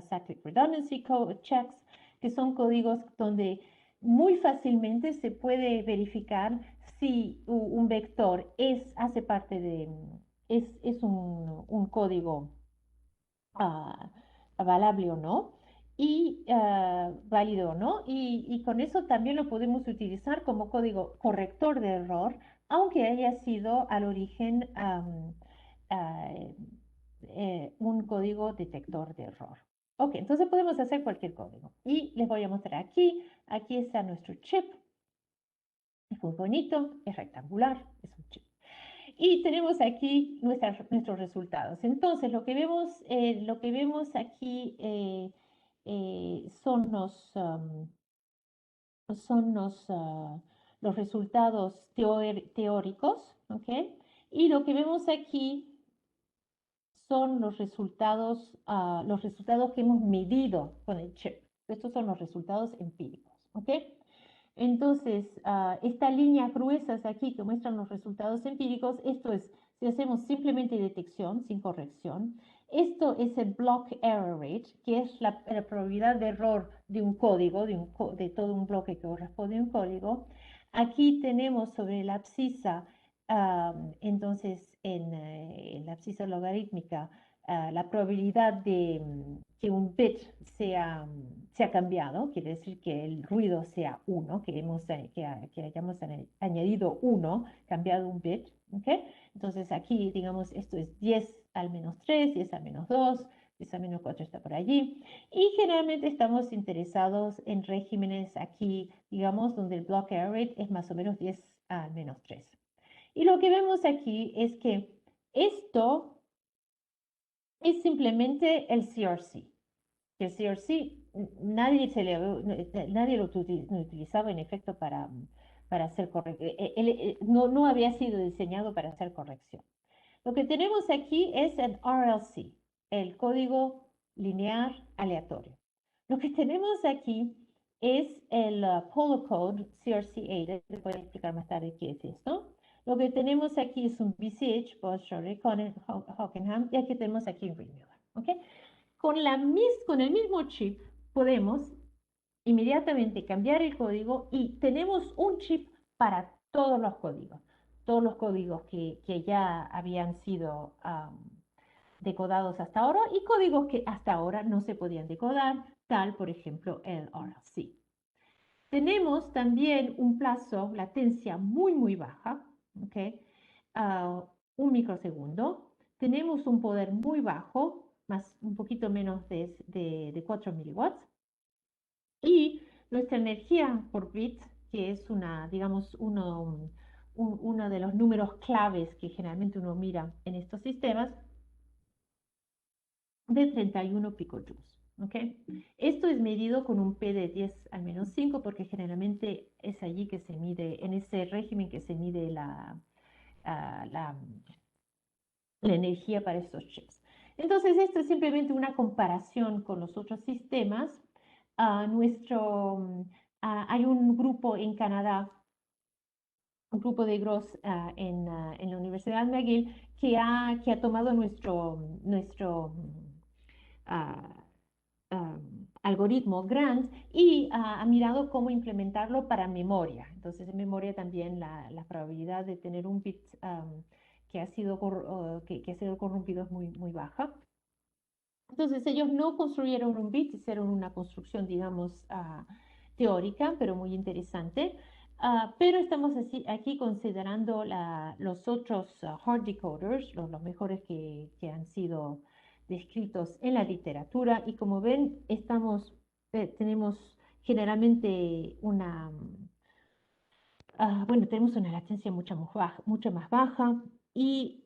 Cyclic Redundancy Checks, que son códigos donde muy fácilmente se puede verificar si un vector hace parte es un código valable o no, y válido o no, y con eso también lo podemos utilizar como código corrector de error, aunque haya sido al origen un código detector de error. Ok, entonces podemos hacer cualquier código. Y les voy a mostrar aquí está nuestro chip, es muy bonito, es rectangular, es un chip. Y tenemos aquí nuestros resultados. Entonces, lo que vemos aquí son los resultados teóricos, ¿ok? Y lo que vemos aquí son los resultados que hemos medido con el chip. Estos son los resultados empíricos, ¿ok? Entonces, esta línea gruesas aquí que muestran los resultados empíricos, esto es, si hacemos simplemente detección sin corrección, esto es el block error rate, que es la probabilidad de error de un código, de todo un bloque que corresponde a un código. Aquí tenemos sobre la abscisa, entonces en la abscisa logarítmica, la probabilidad de que un bit sea cambiado, quiere decir que el ruido sea 1, que hayamos añadido 1, cambiado un bit, ¿ok? Entonces aquí, digamos, esto es 10 al menos 3, 10 al menos 2, 10 al menos 4 está por allí. Y generalmente estamos interesados en regímenes aquí, digamos, donde el block error rate es más o menos 10 al menos 3. Y lo que vemos aquí es que esto es simplemente el CRC. Que el CRC nadie lo utilizaba en efecto para hacer corrección. No había sido diseñado para hacer corrección. Lo que tenemos aquí es el RLC, el código lineal aleatorio. Lo que tenemos aquí es el Polo Code CRC8, les voy a explicar más tarde qué es esto. Lo que tenemos aquí es un BCH, Bosch, Hockenham, y aquí tenemos aquí un Remiller, ¿ok? Con el mismo chip podemos inmediatamente cambiar el código y tenemos un chip para todos los códigos que ya habían sido decodados hasta ahora y códigos que hasta ahora no se podían decodar, tal por ejemplo el RLC. Tenemos también un plazo, latencia muy baja, ¿ok? Un microsegundo. Tenemos un poder muy bajo, más un poquito menos de 4 miliwatts. Y nuestra energía por bit, que es una, digamos, uno de los números claves que generalmente uno mira en estos sistemas, de 31 picojoules. ¿Ok? Esto es medido con un P de 10 al menos 5 porque generalmente es allí que se mide, en ese régimen que se mide ah, la, la energía para estos chips. Entonces, esto es simplemente una comparación con los otros sistemas. Hay un grupo en Canadá, un grupo de Gross en la Universidad McGill, que ha tomado nuestro ah, algoritmo GRAND y ha mirado cómo implementarlo para memoria. Entonces, en memoria también la probabilidad de tener un bit que ha sido corrompido es muy baja. Entonces, ellos no construyeron un bit, hicieron una construcción, digamos, teórica, pero muy interesante. Pero estamos aquí considerando los otros hard decoders, los mejores que han sido descritos en la literatura. Y como ven, tenemos generalmente tenemos una latencia mucho más baja y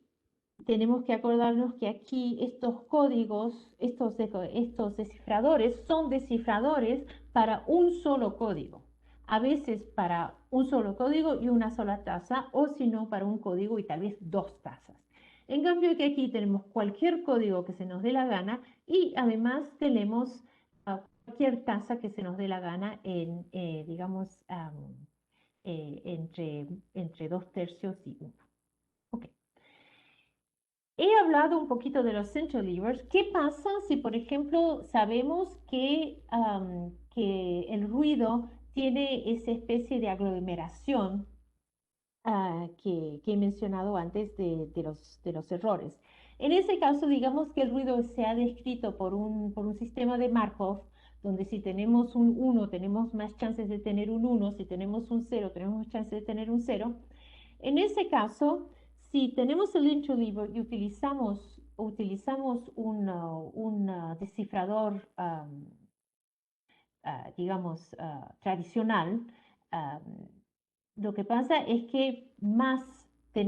tenemos que acordarnos que aquí estos códigos, estos descifradores son descifradores para un solo código. A veces para un solo código y una sola tasa, o si no, para un código y tal vez dos tasas. En cambio que aquí tenemos cualquier código que se nos dé la gana y además tenemos cualquier tasa que se nos dé la gana digamos, entre 2/3 y 1. Ok. He hablado un poquito de los centrolevers. ¿Qué pasa si, por ejemplo, sabemos que el ruido tiene esa especie de aglomeración que he mencionado antes de los errores? En ese caso, digamos que el ruido se ha descrito por un sistema de Markov, donde si tenemos un 1, tenemos más chances de tener un 1, si tenemos un 0, tenemos más chances de tener un 0. En ese caso, si tenemos el interleaver y utilizamos un descifrador, digamos, tradicional, um, lo que pasa es que más la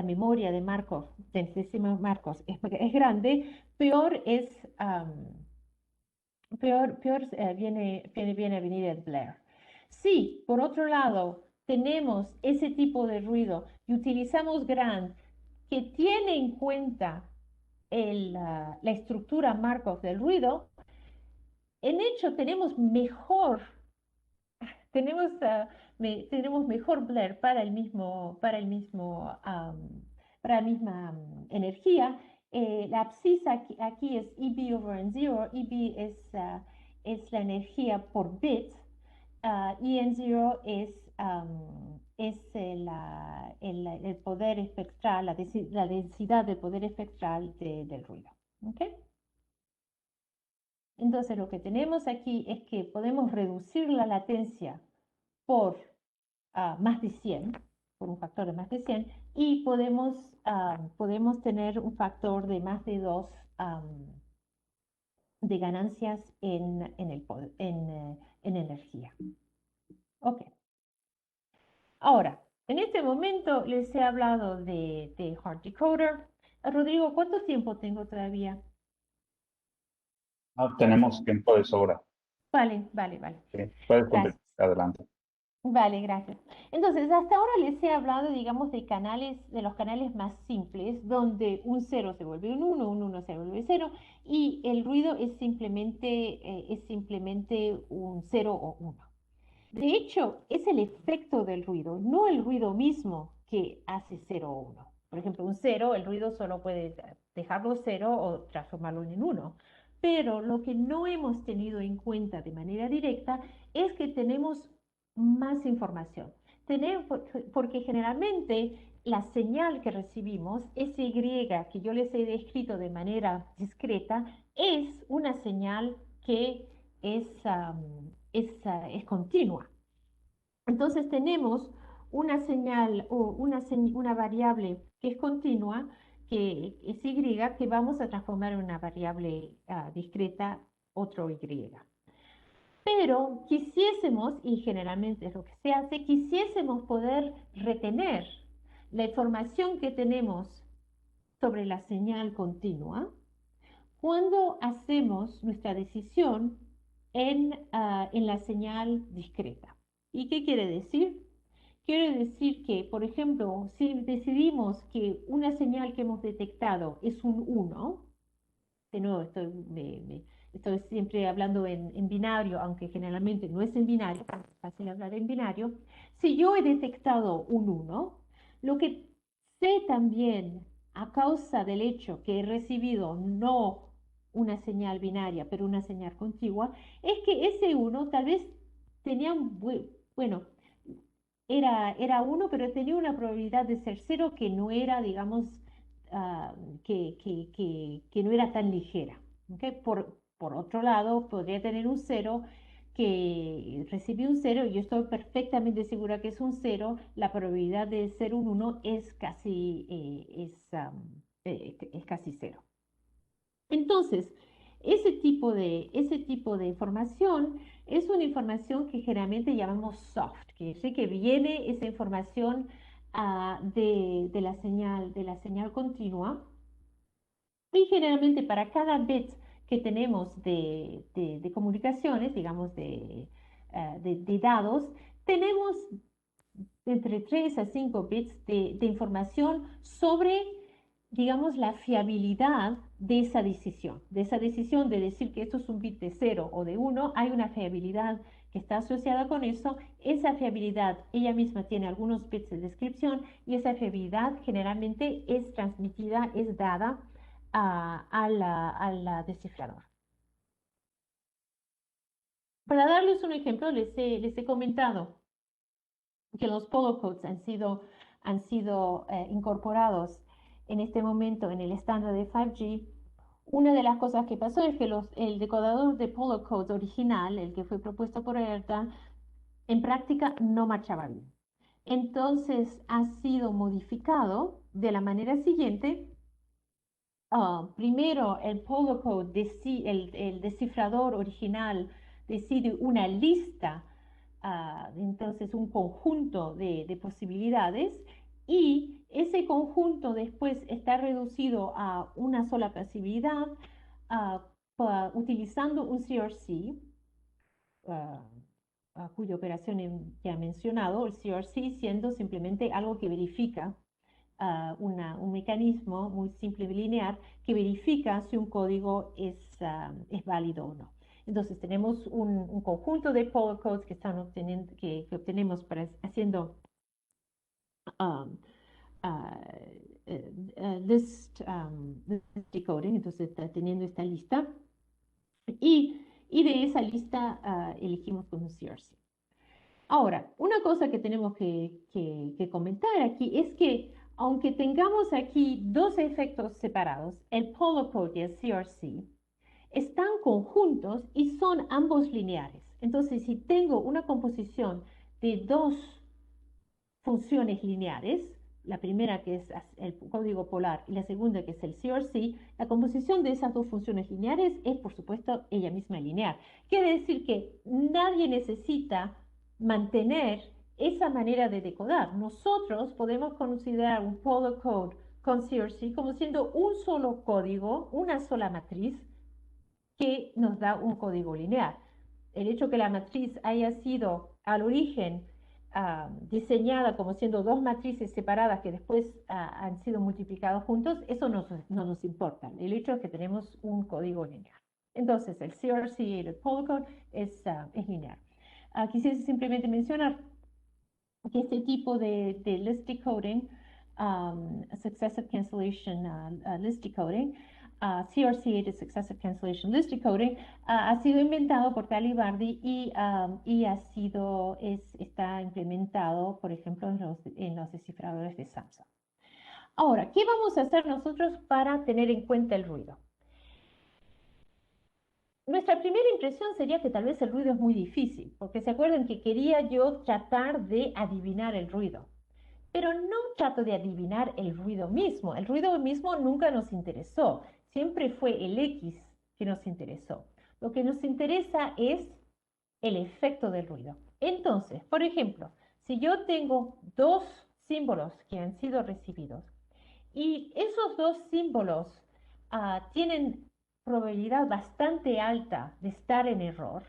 memoria de Markov, del sistema Markov es grande, peor es, viene a venir el Blair. Si, por otro lado, tenemos ese tipo de ruido y utilizamos GRAND, que tiene en cuenta la estructura Markov del ruido, en hecho tenemos mejor Blair para la misma energía. La abscissa aquí es EB over N0. EB es la energía por bit y N0 es el poder espectral, la densidad del poder espectral del ruido. ¿Okay? Entonces, lo que tenemos aquí es que podemos reducir la latencia por más de 100. por un factor de más de 100 y podemos tener un factor de más de 2 de ganancias en energía. Ok. Ahora, en este momento les he hablado de Hard Decoder. Rodrigo, ¿cuánto tiempo tengo todavía? No tenemos tiempo de sobra. Vale, vale, vale. Sí, puedes continuar. Gracias. Adelante. Vale, gracias. Entonces, hasta ahora les he hablado, digamos, de los canales más simples, donde un cero se vuelve un uno se vuelve cero, y el ruido es simplemente un cero o uno. De hecho, es el efecto del ruido, no el ruido mismo que hace cero o uno. Por ejemplo, un cero, el ruido solo puede dejarlo cero o transformarlo en uno. Pero lo que no hemos tenido en cuenta de manera directa es que tenemos más información. Porque generalmente la señal que recibimos, ese Y que yo les he descrito de manera discreta, es una señal que es continua. Entonces tenemos una señal o una variable que es continua, que es Y, que vamos a transformar en una variable discreta, otro Y. Pero quisiésemos, y generalmente es lo que se hace, quisiésemos poder retener la información que tenemos sobre la señal continua cuando hacemos nuestra decisión en la señal discreta. ¿Y qué quiere decir? Quiere decir que, por ejemplo, si decidimos que una señal que hemos detectado es un uno, de nuevo, estoy siempre hablando en binario, aunque generalmente no es en binario, es fácil hablar en binario. Si yo he detectado un uno, lo que sé también, a causa del hecho que he recibido no una señal binaria, pero una señal contigua, es que ese uno tal vez tenía bueno, era uno, pero tenía una probabilidad de ser cero que no era, digamos, ah, que no era tan ligera. ¿Ok? Por otro lado, podría tener un cero que recibí un cero y yo estoy perfectamente segura que es un cero, la probabilidad de ser un uno es casi cero. Entonces, ese tipo de información es una información que generalmente llamamos soft, que sé que viene esa información de la señal continua y generalmente para cada bit que tenemos de comunicaciones, digamos de dados, tenemos entre 3 a 5 bits de información sobre, digamos, la fiabilidad de esa decisión de decir que esto es un bit de 0 o de 1, hay una fiabilidad que está asociada con eso. Esa fiabilidad ella misma tiene algunos bits de descripción y esa fiabilidad generalmente es transmitida, es dada a la descifrador. Para darles un ejemplo, les he comentado que los polo codes han sido incorporados en este momento en el estándar de 5G. Una de las cosas que pasó es que el decodador de polo codes original, el que fue propuesto por Airtel, en práctica no marchaba bien. Entonces ha sido modificado de la manera siguiente. Primero, el polo code, el descifrador original decide una lista, entonces un conjunto de posibilidades, y ese conjunto después está reducido a una sola posibilidad utilizando un CRC, ah, cuya operación ya he mencionado, el CRC siendo simplemente algo que verifica un mecanismo muy simple y lineal que verifica si un código es válido o no. Entonces tenemos un conjunto de power codes que obtenemos haciendo um, uh, list decoding, entonces está teniendo esta lista y de esa lista elegimos con un CRC. Ahora, una cosa que tenemos que comentar aquí es que aunque tengamos aquí dos efectos separados, el Polo Code y el CRC, están conjuntos y son ambos lineares. Entonces, si tengo una composición de dos funciones lineares, la primera que es el código polar y la segunda que es el CRC, la composición de esas dos funciones lineares es, por supuesto, ella misma lineal. Quiere decir que nadie necesita mantener esa manera de decodar. Nosotros podemos considerar un polar code con CRC como siendo un solo código, una sola matriz que nos da un código lineal. El hecho que la matriz haya sido al origen diseñada como siendo dos matrices separadas que después han sido multiplicadas juntos, eso no nos importa. El hecho es que tenemos un código lineal. Entonces, el CRC y el polar code es lineal. Quisiera simplemente mencionar que este tipo de list decoding, successive cancellation list decoding, CRC, successive cancellation list decoding, ha sido inventado por Talibardi y está implementado, por ejemplo, en los descifradores de Samsung. Ahora, ¿qué vamos a hacer nosotros para tener en cuenta el ruido? Nuestra primera impresión sería que tal vez el ruido es muy difícil, porque se acuerdan que quería yo tratar de adivinar el ruido. Pero no trato de adivinar el ruido mismo. El ruido mismo nunca nos interesó. Siempre fue el X que nos interesó. Lo que nos interesa es el efecto del ruido. Entonces, por ejemplo, si yo tengo dos símbolos que han sido recibidos y esos dos símbolos tienen probabilidad bastante alta de estar en error,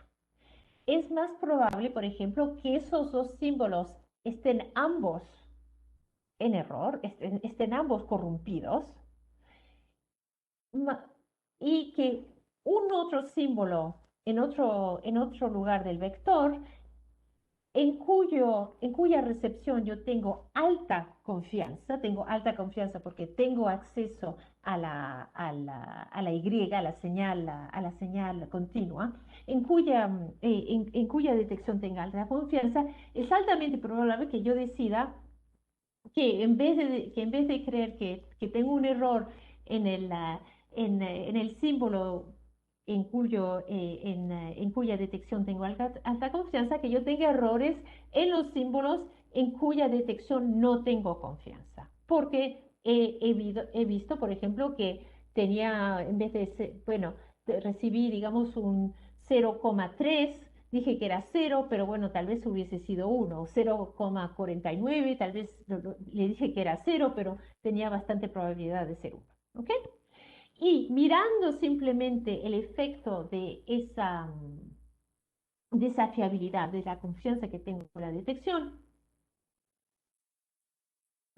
es más probable, por ejemplo, que esos dos símbolos estén ambos en error, estén ambos corrompidos, y que un otro símbolo en otro lugar del vector, en cuya recepción yo tengo alta confianza porque tengo acceso a la Y, a la señal continua, en cuya detección tenga alta confianza, es altamente probable que yo decida que en vez de creer que tengo un error en en el símbolo en cuya detección tengo alta confianza, que yo tenga errores en los símbolos en cuya detección no tengo confianza. Porque he visto, por ejemplo, que tenía, en vez bueno, recibí, digamos, un 0,3, dije que era 0, pero bueno, tal vez hubiese sido 1, 0,49, tal vez le dije que era 0, pero tenía bastante probabilidad de ser 1. ¿Ok? Y mirando simplemente el efecto de esa fiabilidad, de la confianza que tengo con la detección,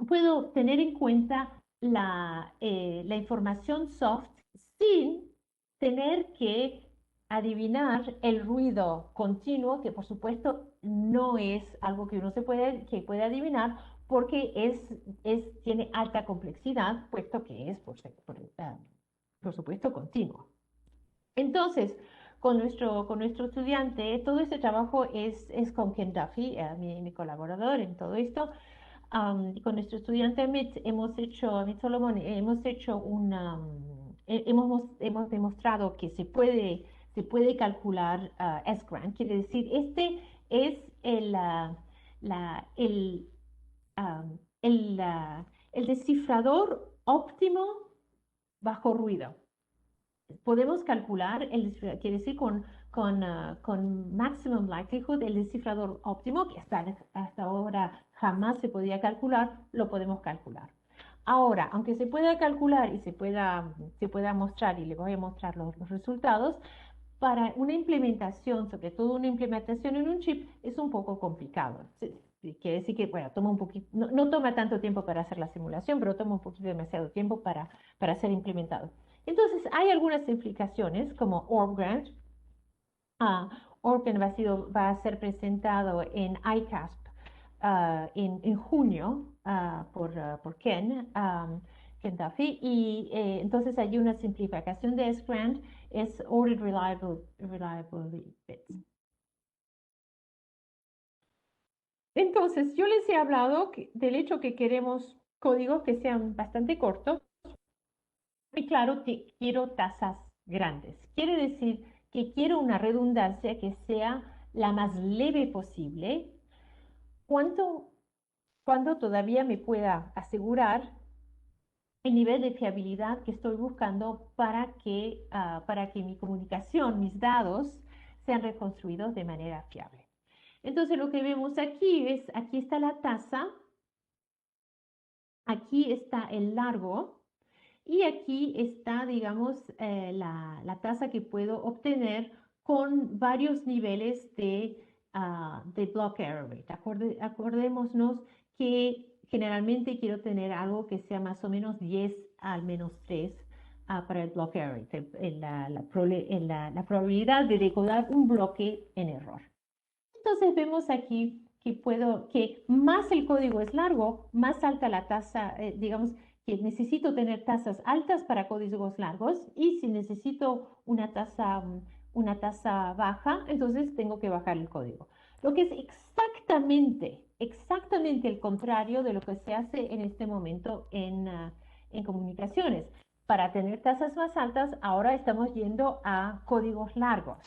puedo tener en cuenta la información soft sin tener que adivinar el ruido continuo, que por supuesto no es algo que uno que puede adivinar porque tiene alta complejidad, puesto que es, por supuesto, continuo. Entonces, con nuestro estudiante, todo este trabajo es con Ken Duffy, mi colaborador en todo esto. Con nuestro estudiante Amit Solomon, hemos hecho hemos demostrado que se puede calcular S-Grant. Quiere decir, este es el, el, el descifrador óptimo bajo ruido. Podemos calcular, quiere decir, con maximum likelihood, el descifrador óptimo, que hasta ahora jamás se podía calcular, lo podemos calcular. Ahora, aunque se pueda calcular y se pueda mostrar, y le voy a mostrar los resultados, para una implementación, sobre todo una implementación en un chip, es un poco complicado. Quiere decir que, bueno, toma un poquito, no toma tanto tiempo para hacer la simulación, pero toma un poquito demasiado tiempo para ser implementado. Entonces, hay algunas implicaciones como OrbGrant. OrbGrant va a ser presentado en ICASP en junio por Ken Duffy. Y entonces hay una simplificación de S-Grant, es Ordered Reliability Bits. Entonces, yo les he hablado del hecho que queremos códigos que sean bastante cortos. Y claro, quiero tasas grandes. Quiere decir que quiero una redundancia que sea la más leve posible. ¿Cuánto cuando todavía me pueda asegurar el nivel de fiabilidad que estoy buscando para que mi comunicación, mis datos, sean reconstruidos de manera fiable. Entonces, lo que vemos aquí es, aquí está la tasa, aquí está el largo y aquí está, digamos, la tasa que puedo obtener con varios niveles de block error rate. Acordémonos que generalmente quiero tener algo que sea más o menos 10 al menos 3 para el block error rate, la probabilidad de decodar un bloque en error. Entonces vemos aquí que más el código es largo, más alta la tasa, digamos que necesito tener tasas altas para códigos largos y si necesito una tasa baja, entonces tengo que bajar el código. Lo que es exactamente el contrario de lo que se hace en este momento en comunicaciones. Para tener tasas más altas, ahora estamos yendo a códigos largos.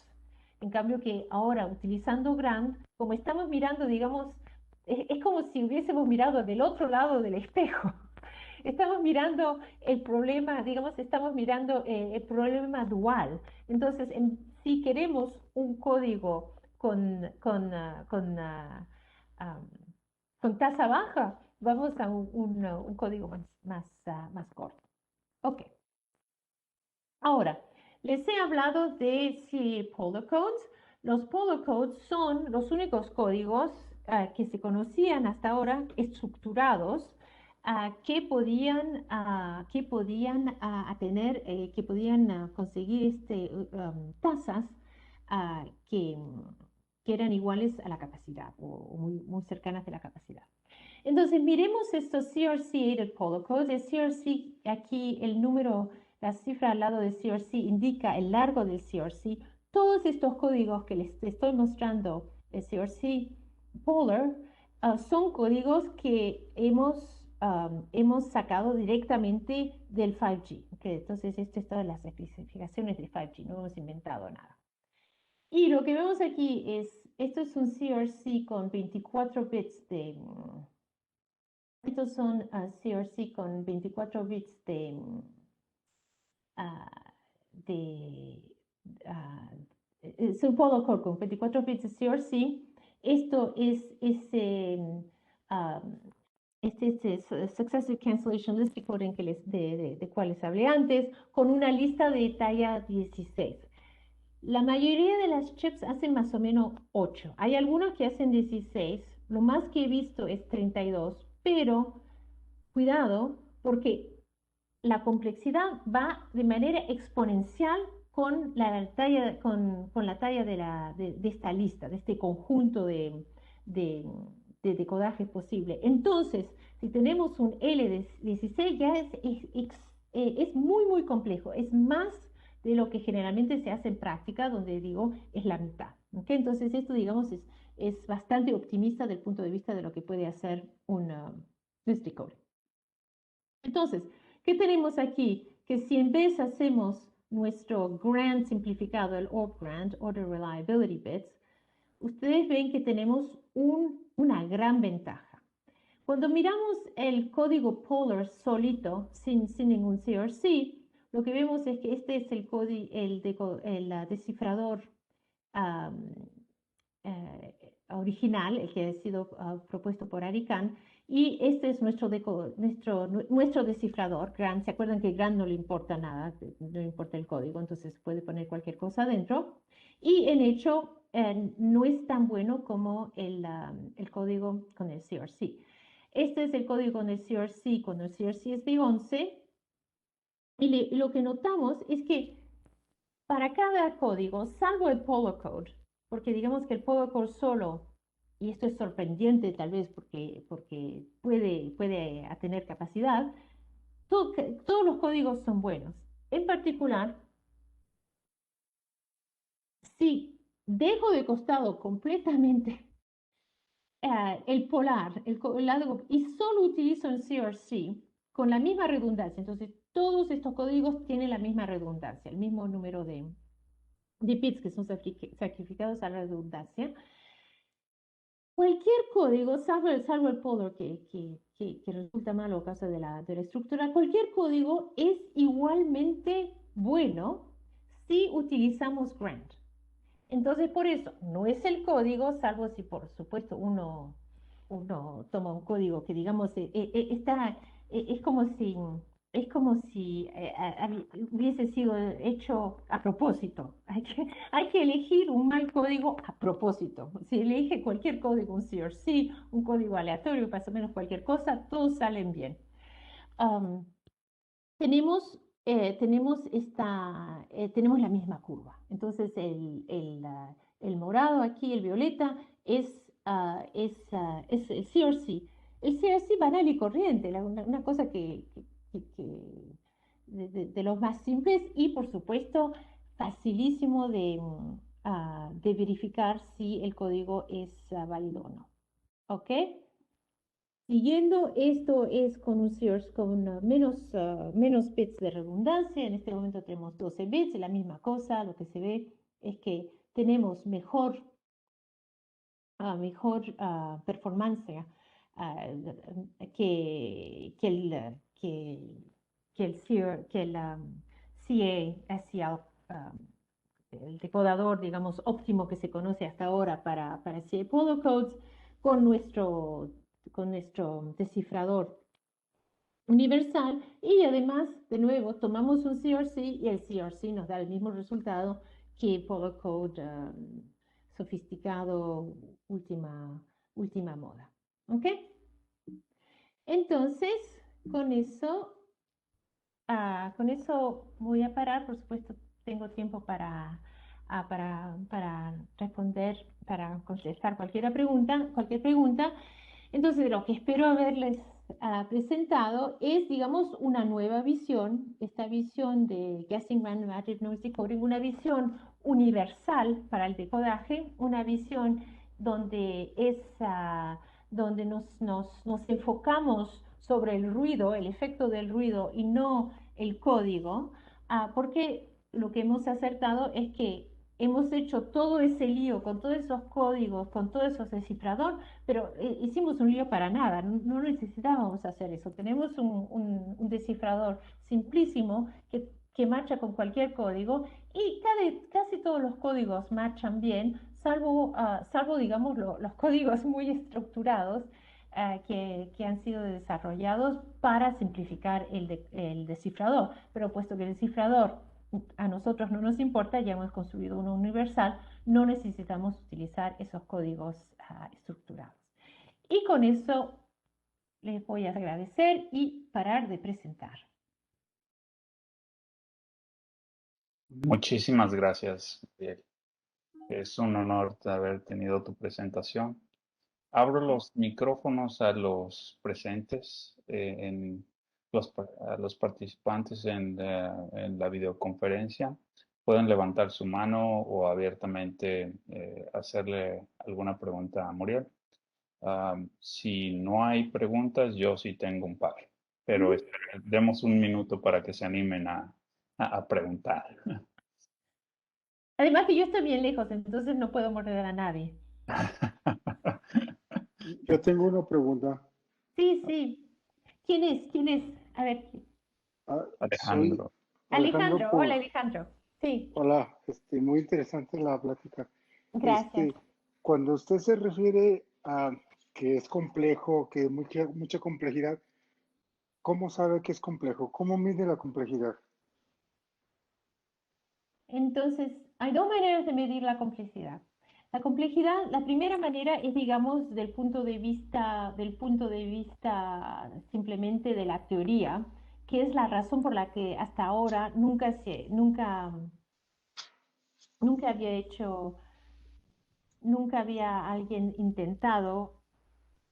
En cambio que ahora utilizando GRAND, como estamos mirando, digamos, es como si hubiésemos mirado del otro lado del espejo. Estamos mirando el problema, digamos, estamos mirando el problema dual. Entonces, si queremos un código um, con tasa baja, vamos a un código más corto. Ok. Ahora, les he hablado de Polar Codes. Los Polar Codes son los únicos códigos que se conocían hasta ahora estructurados que podían conseguir tasas ah, que, que eran iguales a la capacidad o muy cercanas de la capacidad. Entonces, miremos estos CRC-aided Polar Codes. El CRC, aquí el número, la cifra al lado de CRC indica el largo del CRC. Todos estos códigos que les estoy mostrando, el CRC Polar, son códigos que hemos sacado directamente del 5G. Okay, entonces, esto es todas las especificaciones de 5G, no hemos inventado nada. Y lo que vemos aquí esto es un CRC con 24 bits estos son CRC con 24 bits ah, de es un Polar Core con 24 bits de CRC. Esto es este Successive Cancellation List Decoding de cual les hablé antes, con una lista de talla 16. La mayoría de las chips hacen más o menos 8. Hay algunos que hacen 16. Lo más que he visto es 32, pero cuidado, porque la complejidad va de manera exponencial con con la talla de esta lista, de este conjunto de, de decodajes posible. Entonces, si tenemos un L de 16, ya es muy complejo, es más de lo que generalmente se hace en práctica, donde digo es la mitad. ¿Okay? Entonces, esto, digamos, es bastante optimista del punto de vista de lo que puede hacer un decode. Entonces, ¿qué tenemos aquí? Que si en vez hacemos nuestro GRAND simplificado, el ORG GRAND, Order Reliability Bits, ustedes ven que tenemos una gran ventaja. Cuando miramos el código Polar solito, sin ningún CRC, lo que vemos es que este es el descifrador original, el que ha sido propuesto por Arican, y este es nuestro descifrador, GRAND. ¿Se acuerdan que GRAND no le importa nada? No le importa el código, entonces puede poner cualquier cosa adentro. Y en hecho, no es tan bueno como el código con el CRC. Este es el código con el CRC, cuando el CRC es de 11. Y lo que notamos es que para cada código, salvo el Polar Code, porque digamos que el Polar Code solo, y esto es sorprendente tal vez porque puede tener capacidad, todos los códigos son buenos. En particular, si dejo de costado completamente el polar, el lado, y solo utilizo el CRC con la misma redundancia, entonces todos estos códigos tienen la misma redundancia, el mismo número de bits que son sacrificados a la redundancia. Cualquier código, salvo el polar que resulta malo a causa de la estructura, cualquier código es igualmente bueno si utilizamos grant. Entonces, por eso, no es el código, salvo si, por supuesto, uno toma un código que, digamos, es como si, hubiese sido hecho a propósito. Hay que elegir un mal código a propósito. Si elige cualquier código, un CRC, un código aleatorio, más o menos cualquier cosa, todos salen bien. Um, tenemos la misma curva. Entonces, el morado aquí, el violeta, es el CRC. El CRC banal y corriente, una cosa de los más simples y, por supuesto, facilísimo de verificar si el código es válido o no. ¿Ok? Siguiendo, esto es con un source con menos bits de redundancia. En este momento tenemos 12 bits, la misma cosa. Lo que se ve es que tenemos mejor performance que el CA, el decodador, digamos, óptimo que se conoce hasta ahora para CA Polo Codes con nuestro descifrador universal. Y además, de nuevo, tomamos un CRC y el CRC nos da el mismo resultado que Polo Code sofisticado última moda. ¿Ok? Entonces, con eso voy a parar. Por supuesto, tengo tiempo para responder, para contestar cualquier pregunta. Entonces, lo que espero haberles presentado es, digamos, una nueva visión, esta visión de Guessing Random Additive Noise Decoding, una visión universal para el decodaje, una visión donde nos enfocamos sobre el ruido, el efecto del ruido y no el código, porque lo que hemos acertado es que hemos hecho todo ese lío con todos esos códigos, con todos esos descifradores, pero hicimos un lío para nada, no necesitábamos hacer eso. Tenemos un descifrador simplísimo que marcha con cualquier código y casi todos los códigos marchan bien, salvo digamos, los códigos muy estructurados que han sido desarrollados para simplificar el descifrador. Pero puesto que el descifrador a nosotros no nos importa, ya hemos construido uno universal, no necesitamos utilizar esos códigos estructurados. Y con eso les voy a agradecer y parar de presentar. Muchísimas gracias, Miguel. Es un honor haber tenido tu presentación. Abro los micrófonos a los presentes, a los participantes en la videoconferencia. Pueden levantar su mano o abiertamente hacerle alguna pregunta a Muriel. Si no hay preguntas, yo sí tengo un par, pero demos un minuto para que se animen a preguntar. Además que yo estoy bien lejos, entonces no puedo morder a nadie. Yo tengo una pregunta. Sí. ¿Quién es? A ver. Soy Alejandro. Alejandro. Hola, Alejandro. Sí. Hola, muy interesante la plática. Gracias. Cuando usted se refiere a que es complejo, que mucha complejidad, ¿cómo sabe que es complejo? ¿Cómo mide la complejidad? Entonces, hay dos maneras de medir la complejidad. La complejidad, la primera manera es, digamos, del punto de vista simplemente de la teoría, que es la razón por la que hasta ahora nunca había alguien intentado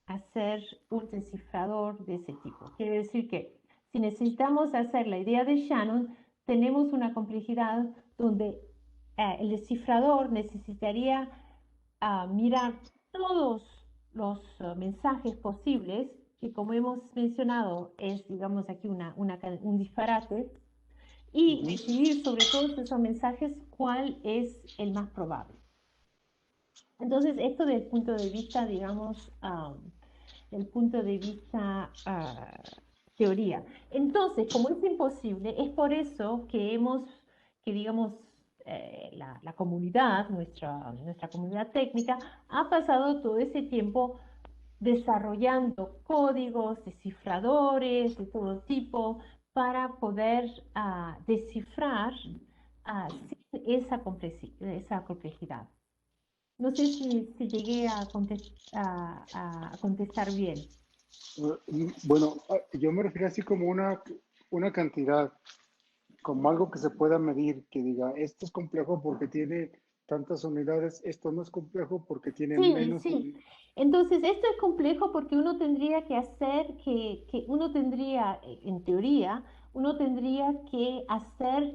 hacer un descifrador de ese tipo. Quiere decir que si necesitamos hacer la idea de Shannon, tenemos una complejidad donde el descifrador necesitaría mirar todos los mensajes posibles, que como hemos mencionado es, digamos, aquí un disparate, y decidir sobre todos esos mensajes cuál es el más probable. Entonces, esto desde el punto de vista, digamos, del punto de vista teoría. Entonces, como es imposible, es por eso que digamos, la comunidad, nuestra comunidad técnica, ha pasado todo ese tiempo desarrollando códigos, descifradores de todo tipo para poder descifrar sin esa complejidad. No sé si llegué a contestar bien. Bueno, yo me refiero así como una cantidad, como algo que se pueda medir, que diga, esto es complejo porque tiene tantas unidades, esto no es complejo porque tiene Sí, menos sí. unidades. Entonces, esto es complejo porque uno tendría que hacer que uno tendría, en teoría, uno tendría que hacer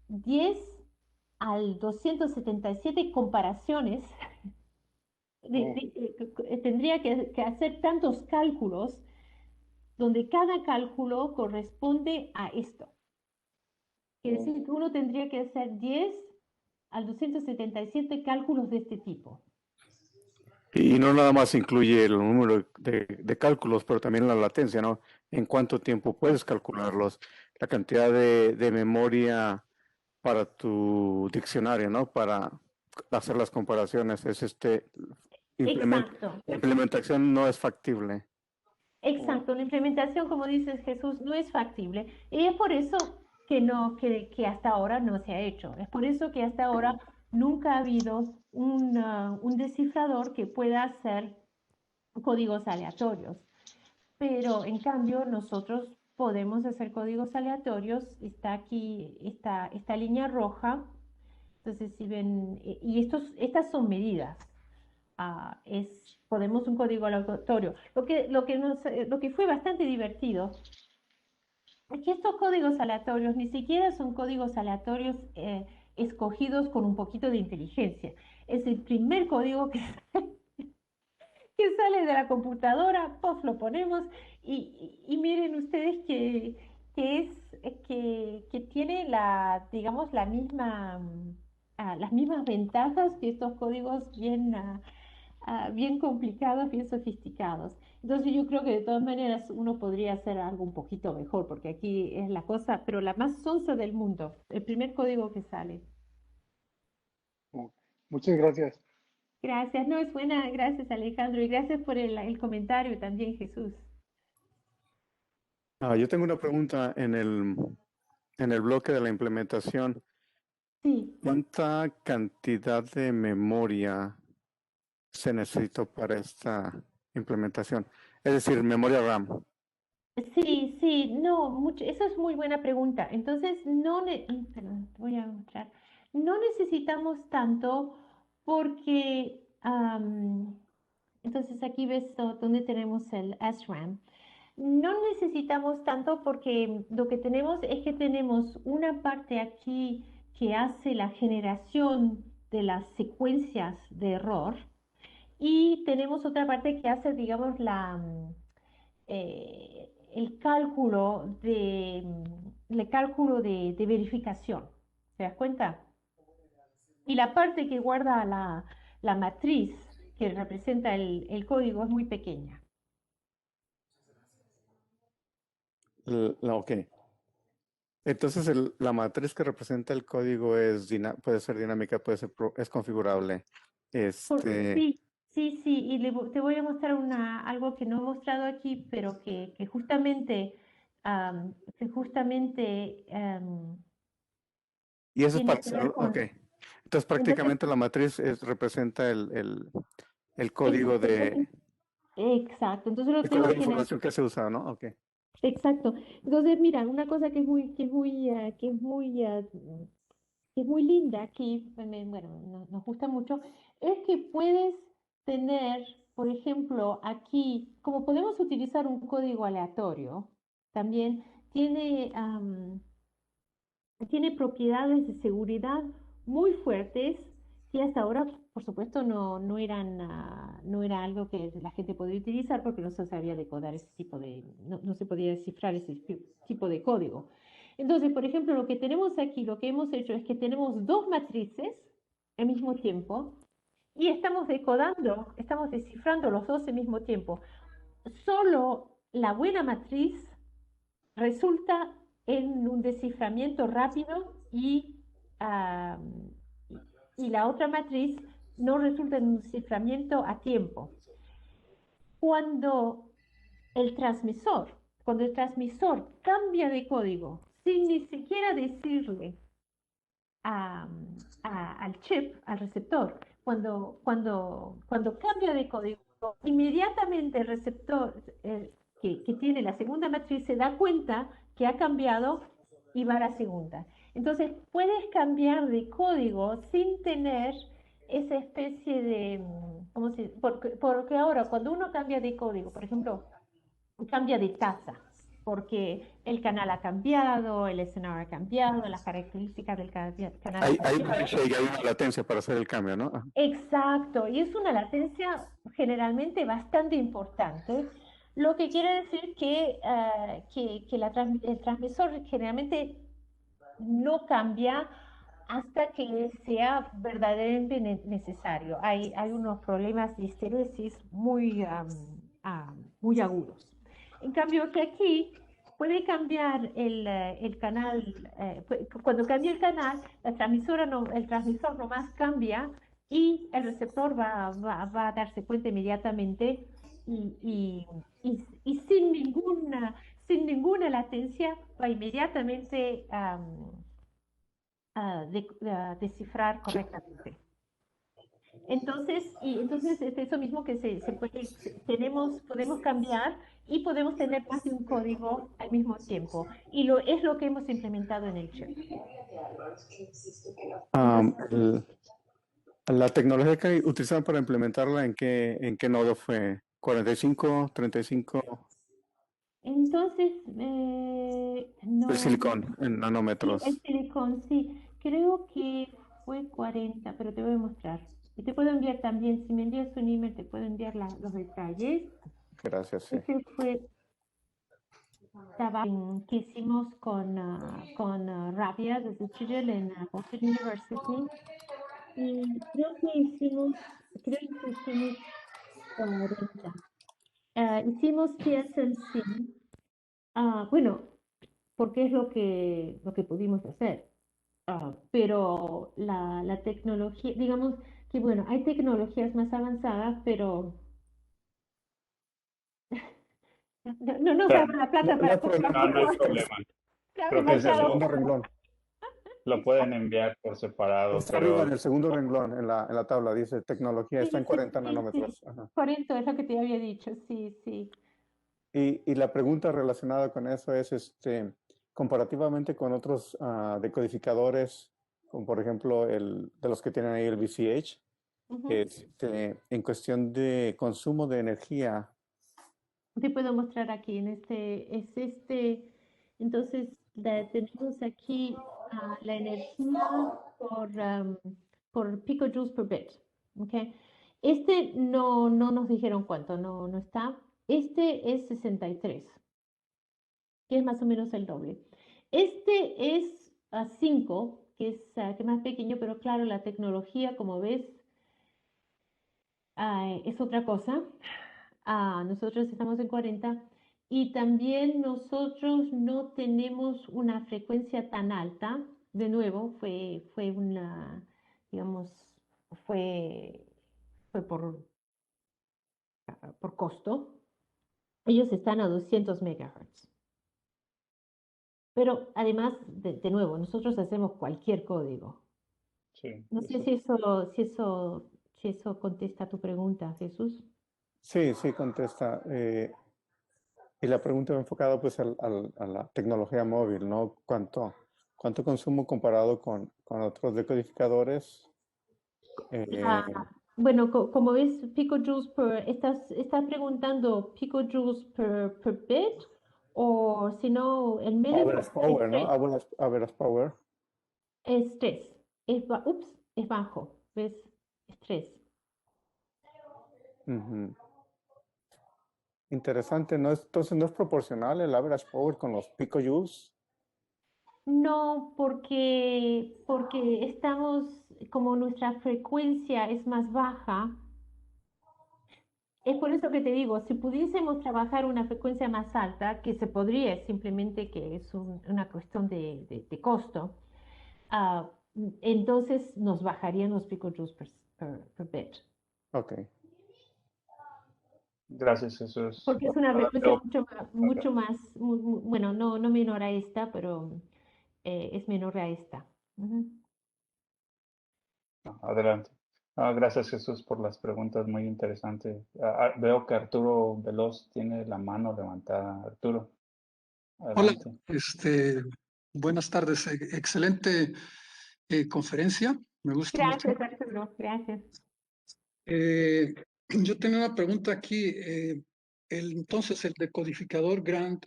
10 al 277 comparaciones. Oh, Tendría que hacer tantos cálculos donde cada cálculo corresponde a esto. Quiere oh. decir que uno tendría que hacer 10 al 277 cálculos de este tipo. Y no nada más incluye el número de cálculos, pero también la latencia, ¿no? En cuánto tiempo puedes calcularlos, la cantidad de memoria para tu diccionario, ¿no? Para hacer las comparaciones. Exacto, La implementación no es factible. exacto. La implementación, como dices Jesús, no es factible. Y es por eso que, no, que hasta ahora no se ha hecho. Es por eso que hasta ahora nunca ha habido un descifrador que pueda hacer códigos aleatorios. Pero en cambio nosotros podemos hacer códigos aleatorios. Está aquí esta línea roja. Entonces, si ven, y estas son medidas. Podemos un código aleatorio. Lo que fue bastante divertido es que estos códigos aleatorios ni siquiera son códigos aleatorios escogidos con un poquito de inteligencia. Es el primer código que sale de la computadora, pues lo ponemos y miren ustedes que tiene digamos, las mismas ventajas que estos códigos bien complicados, bien sofisticados. Entonces yo creo que de todas maneras uno podría hacer algo un poquito mejor, porque aquí es la cosa, pero la más sonsa del mundo, el primer código que sale. Oh. Muchas gracias. Gracias, no es buena, gracias Alejandro, y gracias por el comentario también, Jesús. Yo tengo una pregunta en el bloque de la implementación. Sí, ¿Cuánta cantidad de memoria se necesita para esta implementación? Es decir, memoria RAM. sí, sí, no, esa es muy buena pregunta. Entonces, perdón, voy a mostrar. No necesitamos tanto porque, entonces aquí ves donde tenemos el SRAM. No necesitamos tanto porque lo que tenemos es que tenemos una parte aquí que hace la generación de las secuencias de error y tenemos otra parte que hace, digamos, el cálculo de verificación. ¿Te das cuenta? Y la parte que guarda la matriz que representa el código es muy pequeña. Ok. Entonces, la matriz que representa el código puede ser dinámica, es configurable. Este, Sí, sí, sí, y te voy a mostrar algo que no he mostrado aquí, pero que justamente y eso es tiene para que hacer, ver ok. con... Entonces, Entonces, prácticamente la matriz representa es- el exacto, entonces lo código tenemos de que... información que se usa, ¿no? Ok. Exacto. Entonces, mira, una cosa que es muy linda aquí, bueno, nos gusta mucho, es que puedes tener, por ejemplo, aquí, como podemos utilizar un código aleatorio, también tiene, tiene propiedades de seguridad muy fuertes que hasta ahora, por supuesto, no era algo que la gente podía utilizar porque no se sabía decodar no se podía descifrar ese tipo de código. Entonces, por ejemplo, lo que tenemos aquí, lo que hemos hecho es que tenemos dos matrices al mismo tiempo y estamos decodando, estamos descifrando los dos al mismo tiempo. Solo la buena matriz resulta en un desciframiento rápido ah, y la otra matriz no resulta en un desciframiento a tiempo. Cuando cuando el transmisor cambia de código sin ni siquiera decirle al chip, al receptor, cuando cambia de código, inmediatamente el receptor que tiene la segunda matriz se da cuenta que ha cambiado y va a la segunda. Entonces, puedes cambiar de código sin tener esa especie de, ¿cómo se dice? Porque ahora, cuando uno cambia de código, por ejemplo, cambia de tasa, porque el canal ha cambiado, el escenario ha cambiado, las características del canal Hay, han cambiado. hay una latencia para hacer el cambio, ¿no? Exacto, y es una latencia generalmente bastante importante, lo que quiere decir que, el transmisor generalmente no cambia hasta que sea verdaderamente necesario. Hay unos problemas de histeresis muy agudos. En cambio que aquí puede cambiar el canal, cuando cambia el canal, el transmisor nomás cambia y el receptor va a darse cuenta inmediatamente y sin ninguna latencia va inmediatamente a descifrar correctamente. Entonces es eso mismo que podemos cambiar y podemos tener más de un código al mismo tiempo. Y es lo que hemos implementado en el chip. La tecnología que utilizaron para implementarla, en qué nodo fue? ¿45, 35? Entonces, no. El silicón, en Sí, nanómetros. el silicón, sí. Creo que fue 40, pero te voy a mostrar. Y te puedo enviar también, si me envías un email, te puedo enviar los detalles. Gracias, sí. Este fue que hicimos con Rabia desde Chile en Boston University. Y creo que hicimos 40. Hicimos TSMC. Bueno, porque es lo que pudimos hacer. Pero la tecnología, digamos que bueno, hay tecnologías más avanzadas, pero no nos da la plata para comprar. No hay problema. Creo que es el segundo renglón. lo pueden enviar por separado, Está arriba en pero el segundo renglón, en la tabla, dice tecnología, está en 40 Sí, nanómetros. Ajá. 40 es lo que te había dicho, sí, sí. Y la pregunta relacionada con eso es, comparativamente con otros decodificadores, como por ejemplo de los que tienen ahí el VCH, en cuestión de consumo de energía. Te puedo mostrar aquí entonces tenemos aquí la energía por picojoules per bit, ¿ok? No nos dijeron cuánto, no está. Este es 63, que es más o menos el doble. Este es 5, que es más pequeño, pero claro, la tecnología, como ves, es otra cosa. Nosotros estamos en 40 y también nosotros no tenemos una frecuencia tan alta. De nuevo, fue una, digamos, fue, fue por costo. Ellos están a 200 megahertz. Pero además, de nuevo, nosotros hacemos cualquier código. sí, No sé si eso contesta tu pregunta, Jesús. Sí, sí, contesta. Y la pregunta va enfocada pues a la tecnología móvil, ¿no? ¿Cuánto consumo comparado con otros decodificadores? Bueno, como ves, picojoules estás preguntando picojoules per bit o si no, el medio Average power, ¿no? Average power. es 3. Es bajo, ¿ves? Es 3. Interesante, ¿no? Entonces no es proporcional el average power con los picojoules. No, porque estamos, como nuestra frecuencia es más baja, es por eso que te digo, si pudiésemos trabajar una frecuencia más alta, que se podría, es simplemente que es una cuestión de costo, ah, entonces nos bajarían los picojoules per bit. Ok. Gracias, Jesús. Porque es una Ahora frecuencia veo- mucho más, bueno, no menor a esta, pero es menor a esta. Ujú. Adelante. Gracias, Jesús, por las preguntas muy interesantes. Veo que Arturo Veloz tiene la mano levantada. Arturo, Hola, adelante. buenas tardes. Excelente conferencia. Me gusta mucho. Gracias, Arturo, gracias. Yo tenía una pregunta aquí. Entonces, el decodificador Grant,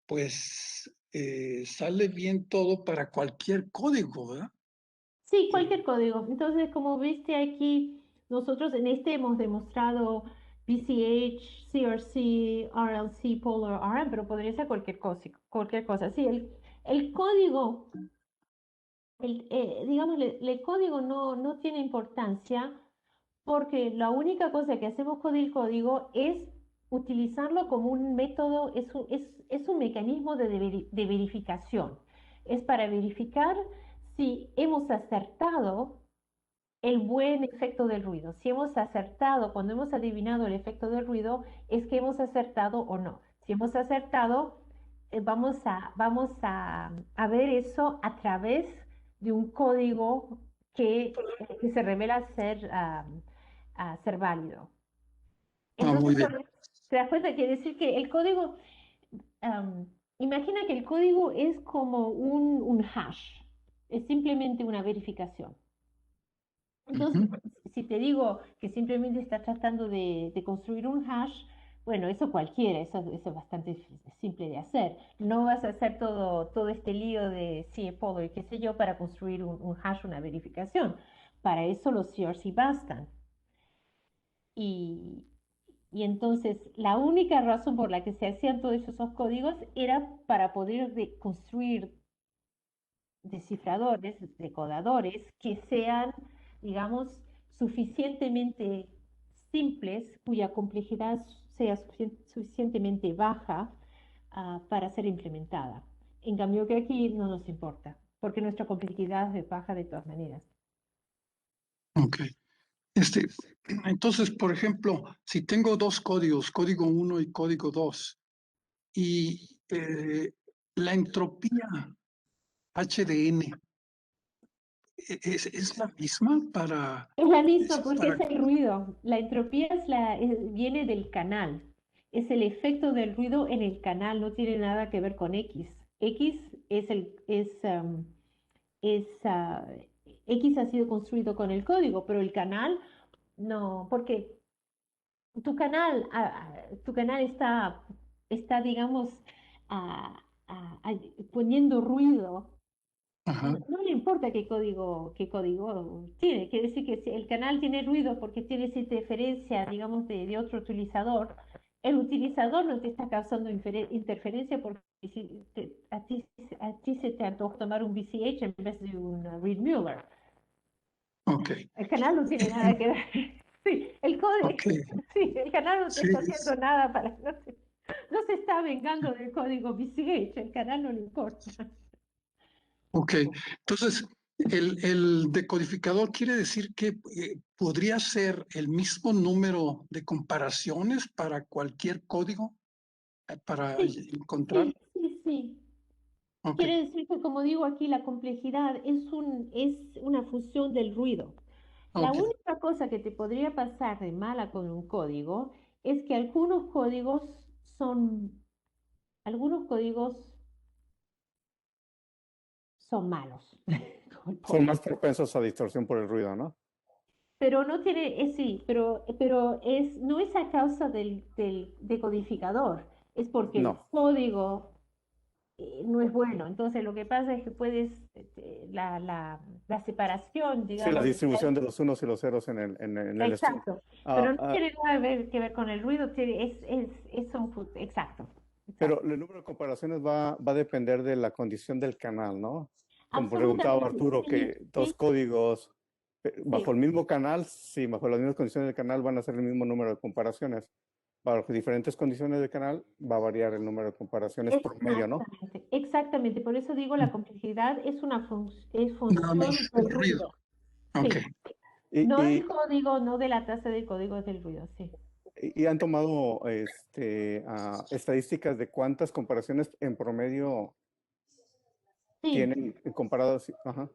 pues sale bien todo para cualquier código, ¿verdad? Sí, cualquier código. Entonces, como viste aquí, nosotros en este hemos demostrado BCH, CRC, RLC, Polar RM, pero podría ser cualquier cosa, cualquier cosa. Sí, el código, digamos, el código no tiene importancia porque la única cosa que hacemos con el código es utilizarlo como un método, es un mecanismo de verificación. Es para verificar si hemos acertado el buen efecto del ruido. Si hemos acertado, cuando hemos adivinado el efecto del ruido, es que hemos acertado o no. Si hemos acertado, vamos a ver eso a través de un código que se revela ser válido. Muy Entonces, bien. te das cuenta, quiere decir que el código, am, imagina que el código es como un hash, es simplemente una verificación. Entonces, Ujú. si te digo que simplemente estás tratando de construir un hash, bueno, eso cualquiera, eso es bastante simple de hacer. No vas a hacer todo este lío de CPOL y qué sé yo para construir un hash, una verificación. Para eso los CRC bastan. Y, y entonces la única razón por la que se hacían todos esos códigos era para poder construir descifradores, decodadores, que sean, digamos, suficientemente simples, cuya complejidad sea suficientemente baja para ser implementada. En cambio que aquí no nos importa, porque nuestra complejidad es baja de todas maneras. Ok. Entonces, por ejemplo, si tengo dos códigos, código 1 y código 2, y la entropía HDN es la misma Es la misma porque es para... el ruido. La entropía viene del canal. Es el efecto del ruido en el canal, no tiene nada que ver con X. X es el, es, ah, X ha sido construido con el código, pero el canal no, porque tu canal está, digamos, ah, poniendo ruido. Ajá, No le importa qué código tiene, quiere decir que si el canal tiene ruido porque tiene esa interferencia, digamos, de otro utilizador, el utilizador no te está causando interferencia porque si a ti se te antoja tomar un BCH en vez de un Reed Mueller. ok, El canal no tiene nada que ver. Sí, el código, ok, sí, el canal no te sí, está haciendo nada no se está vengando del código BCH, el canal no le importa. ok. Entonces, el decodificador quiere decir que podría ser el mismo número de comparaciones para cualquier código para Sí, encontrar. sí, sí, sí. Ok, Quiere decir que, como digo aquí, la complejidad es una función del ruido. La ok, única cosa que te podría pasar de mala con un código es que algunos códigos son malos. Son más propensos a distorsión por el ruido, ¿no? Pero no tiene, sí, pero no es a causa del decodificador, es porque el No. código no es bueno. Entonces lo que pasa es que la separación, Sí, la digamos, distribución de los unos y los ceros en el stream. exacto, pero Ah, no ah, tiene nada que ver con el ruido, exacto. Pero el número de comparaciones va a depender de la condición del canal, ¿no? Como preguntaba Absolutamente, Arturo, sí, que dos sí, códigos bajo sí. el mismo canal, sí, bajo las mismas condiciones del canal van a ser el mismo número de comparaciones. Bajo diferentes condiciones del canal va a variar el número de comparaciones promedio, ¿no? Exactamente, exactamente. Por eso digo, la complejidad es es Nada función más el del ruido. ruido. Ok. Sí, Y, no del y, código, no de la tasa de código, es del ruido, sí. y han tomado estadísticas de cuántas comparaciones en promedio Sí, tienen comparados. Ajá.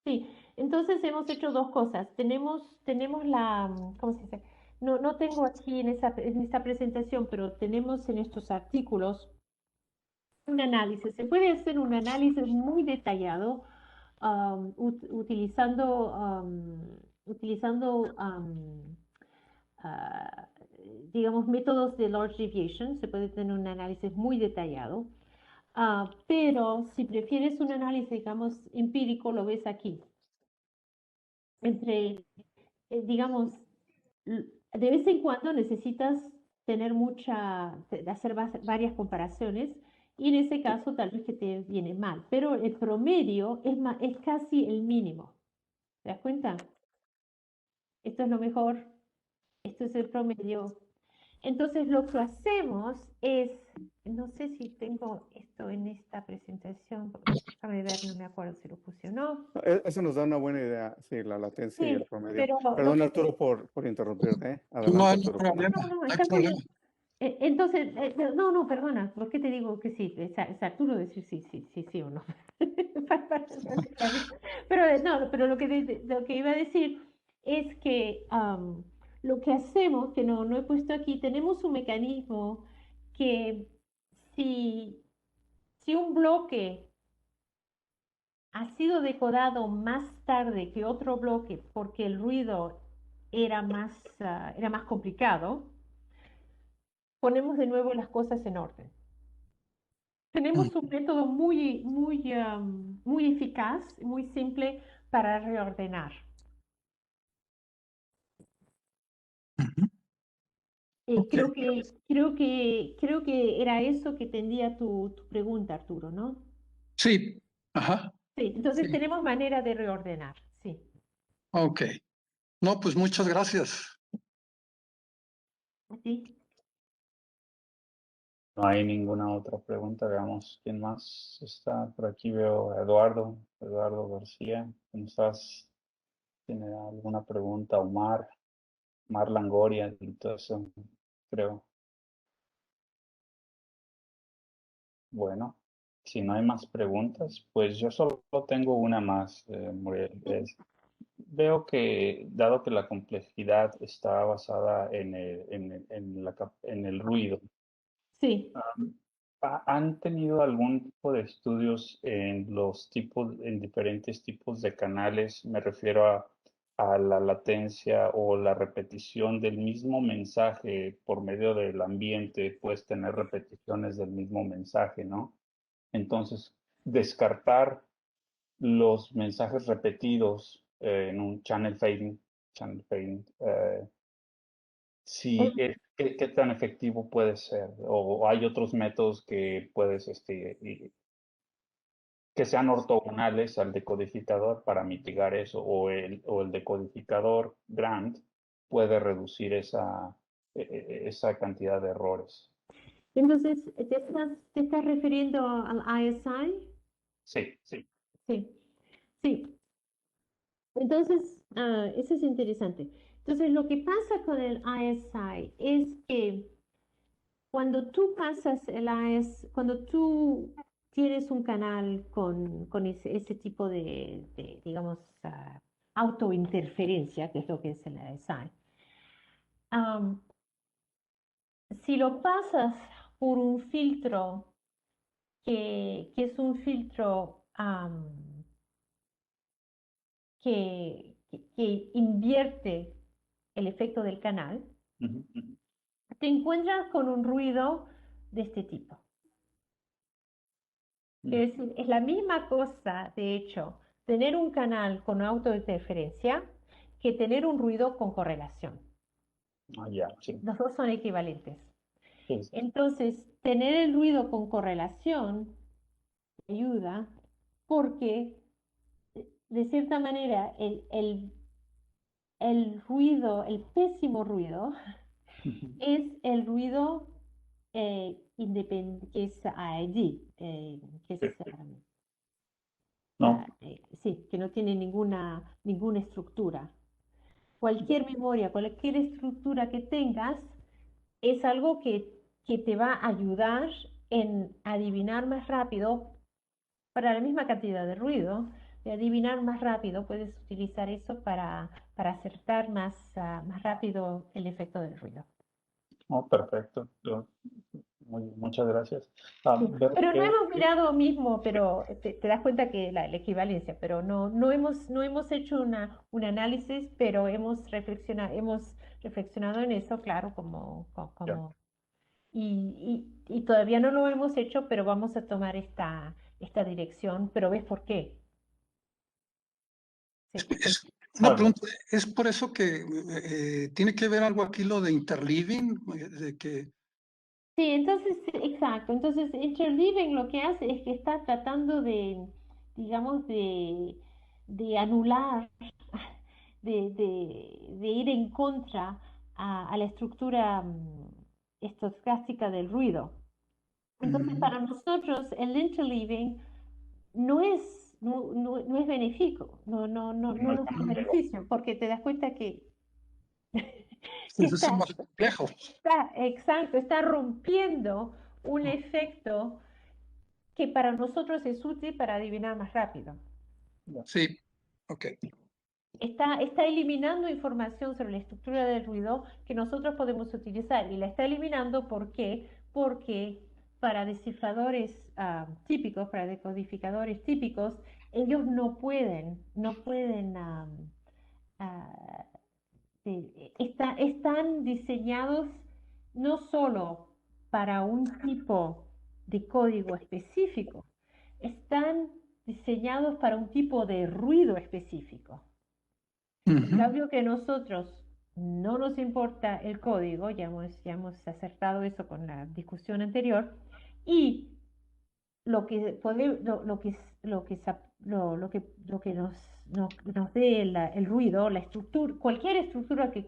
sí. Entonces hemos hecho dos cosas. Tenemos ¿cómo se dice? No tengo aquí en esta presentación, pero tenemos en estos artículos un análisis. Se puede hacer un análisis muy detallado utilizando, ah, digamos, métodos de large deviation. Se puede tener un análisis muy detallado. Pero si prefieres un análisis, digamos, empírico, lo ves aquí. Entre, digamos, de vez en cuando necesitas tener hacer varias comparaciones y en ese caso tal vez que te viene mal, pero el promedio es casi el mínimo. ¿Te das cuenta? Esto es lo mejor, esto es el promedio. Entonces lo que hacemos es, no sé si tengo esto en esta presentación, déjame ver, no me acuerdo si lo puse o no. Eso nos da una buena idea, sí, la latencia y Sí, el promedio. pero Perdón, Arturo, por interrumpirte, ¿eh? No Adelante, hay Arturo. problema, no, no hay está muy bien. problema. Entonces, no, perdona, ¿por qué te digo que sí? Es Arturo decir sí o no. Pero no, pero lo que iba a decir es que lo que hacemos, que no he puesto aquí, tenemos un mecanismo que si, si un bloque ha sido decodado más tarde que otro bloque porque el ruido era más complicado, ponemos de nuevo las cosas en orden. Mm, Tenemos un método muy eficaz, muy simple para reordenar. ujú. Ok. Creo que era eso que tendía tu pregunta, Arturo, ¿no? Sí, ajá, Sí, entonces sí. tenemos manera de reordenar, sí. Ok. No, pues muchas gracias. ¿Así? No hay ninguna otra pregunta. Veamos quién más está. Por aquí veo a Eduardo García. ¿Cómo estás? ¿Tiene alguna pregunta? Omar Langoria, y todo eso, creo. Bueno, si no hay más preguntas, pues yo solo tengo una más, Muriel. Veo que, dado que la complejidad está basada en el ruido, Sí. ¿han tenido algún tipo de estudios en diferentes tipos de canales? Me refiero a la latencia o la repetición del mismo mensaje por medio del ambiente, puedes tener repeticiones del mismo mensaje, ¿no? Entonces, descartar los mensajes repetidos en un channel fading, sí, ¿qué tan efectivo puede ser? O hay otros métodos que puedes, que sean ortogonales al decodificador para mitigar eso, o el decodificador Grant puede reducir esa cantidad de errores. Entonces, te estás refiriendo al ISI? Sí, sí. Sí, sí. Entonces, eso es interesante. Entonces, lo que pasa con el ISI es que cuando tú pasas cuando tú tienes un canal con ese tipo digamos, autointerferencia, que es lo que es el ISI, am, si lo pasas por un filtro que es un filtro que invierte el efecto del canal, Ujú, ujú, te encuentras con un ruido de este tipo. ujú. Quiero decir, es la misma cosa, de hecho, tener un canal con autointerferencia que tener un ruido con correlación. Ah, ya, sí. Los dos son equivalentes. Sí, sí. Entonces, tener el ruido con correlación ayuda porque, de cierta manera, el ruido, el pésimo ruido, es el ruido que es AID, que es, Sí, sí. No, sí, que no tiene ninguna estructura. Cualquier memoria, cualquier estructura que tengas, es algo que te va a ayudar en adivinar más rápido para la misma cantidad de ruido. De adivinar más rápido, puedes utilizar eso para acertar más rápido el efecto del ruido. no, perfecto. Muchas gracias. Sí, Veo pero no que hemos mirado mismo, pero te das cuenta que la equivalencia, pero no hemos hecho un análisis, pero hemos reflexionado en eso, claro, ya. y todavía no lo hemos hecho, pero vamos a tomar esta dirección, pero ¿ves por qué? Sí. Es una Bueno, pregunta, ¿es por eso que tiene que ver algo aquí lo de interleaving? De que, Sí, entonces, exacto. Entonces, Interleaving lo que hace es que está tratando digamos, de anular, de ir en contra a la estructura estocástica del ruido. Entonces, para nosotros, el interleaving no es benéfico, no no es nos da un conocido. beneficio, porque te das cuenta que, que es está, más complejo. exacto, está rompiendo un efecto que para nosotros es útil para adivinar más rápido. Ya. Sí, ok. Está eliminando información sobre la estructura del ruido que nosotros podemos utilizar y la está eliminando ¿por qué? Porque para descifradores típicos, para decodificadores típicos, ellos no pueden ah, están diseñados no solo para un tipo de código específico, están diseñados para un tipo de ruido específico. En Ujú. cambio que nosotros no nos importa el código, ya hemos acertado eso con la discusión anterior, y lo que nos dé el ruido, la estructura, cualquier estructura que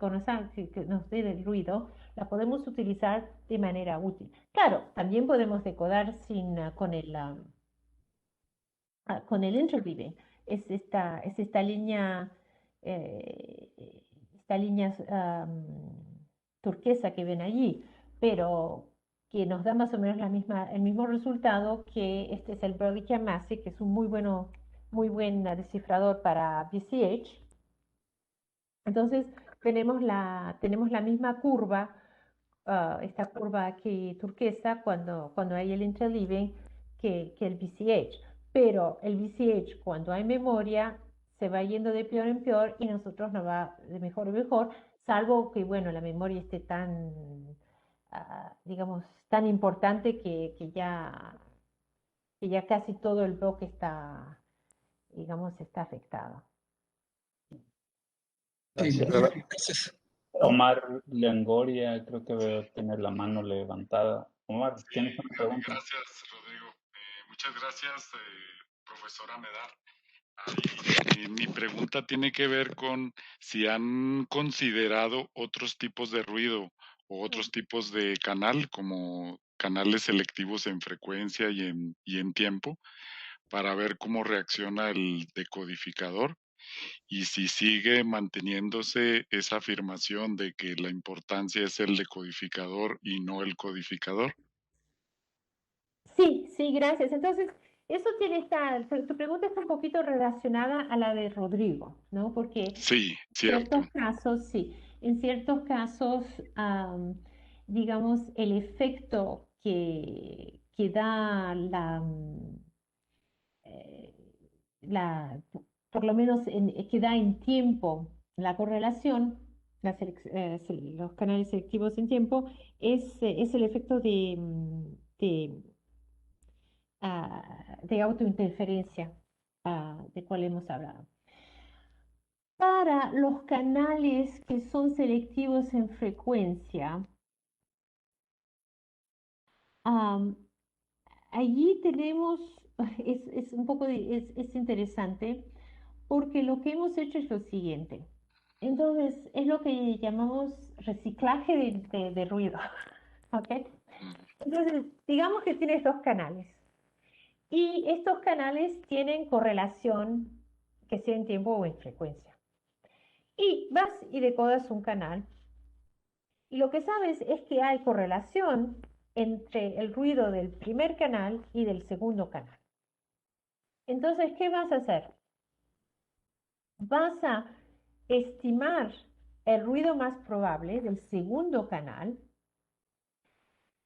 nos dé el ruido, la podemos utilizar de manera útil. Claro, también podemos decodar con el interleaving. Es esta línea, eh, turquesa que ven allí, pero que nos da más o menos el mismo resultado que este es el Berlicam Massive, que es un muy buen descifrador para BCH. Entonces, tenemos la misma curva, esta curva aquí turquesa, cuando hay el interleaving que el BCH. Pero el BCH, cuando hay memoria, se va yendo de peor en peor y nosotros nos va de mejor en mejor, salvo que, bueno, la memoria esté digamos, tan importante que ya casi todo el bloque está afectado. Sí, Gracias. entonces, Omar Lengoria, creo que veo tener la mano levantada. Omar, Sí, ¿tienes una pregunta? gracias, Rodrigo. Muchas gracias, profesora Medar. Mi pregunta tiene que ver con si han considerado otros tipos de ruido o otros tipos de canal, como canales selectivos en frecuencia y en tiempo, para ver cómo reacciona el decodificador y si sigue manteniéndose esa afirmación de que la importancia es el decodificador y no el codificador. Sí, sí, gracias. Entonces, tu pregunta está un poquito relacionada a la de Rodrigo, ¿no? Porque Sí, en cierto. ciertos casos, sí, en ciertos casos, digamos, el efecto que da eh, la, por lo menos que da en tiempo la correlación, los canales selectivos en tiempo, es el efecto de autointerferencia, de cual hemos hablado. Para los canales que son selectivos en frecuencia, Am, allí tenemos, es un poco, es interesante, porque lo que hemos hecho es lo siguiente. Entonces, es lo que llamamos reciclaje de ruido, ¿ok? Mm, Entonces, digamos que tienes dos canales y estos canales tienen correlación, que sea en tiempo o en frecuencia. Y vas y decodas un canal y lo que sabes es que hay correlación entre el ruido del primer canal y del segundo canal. Entonces, ¿qué vas a hacer? Vas a estimar el ruido más probable del segundo canal,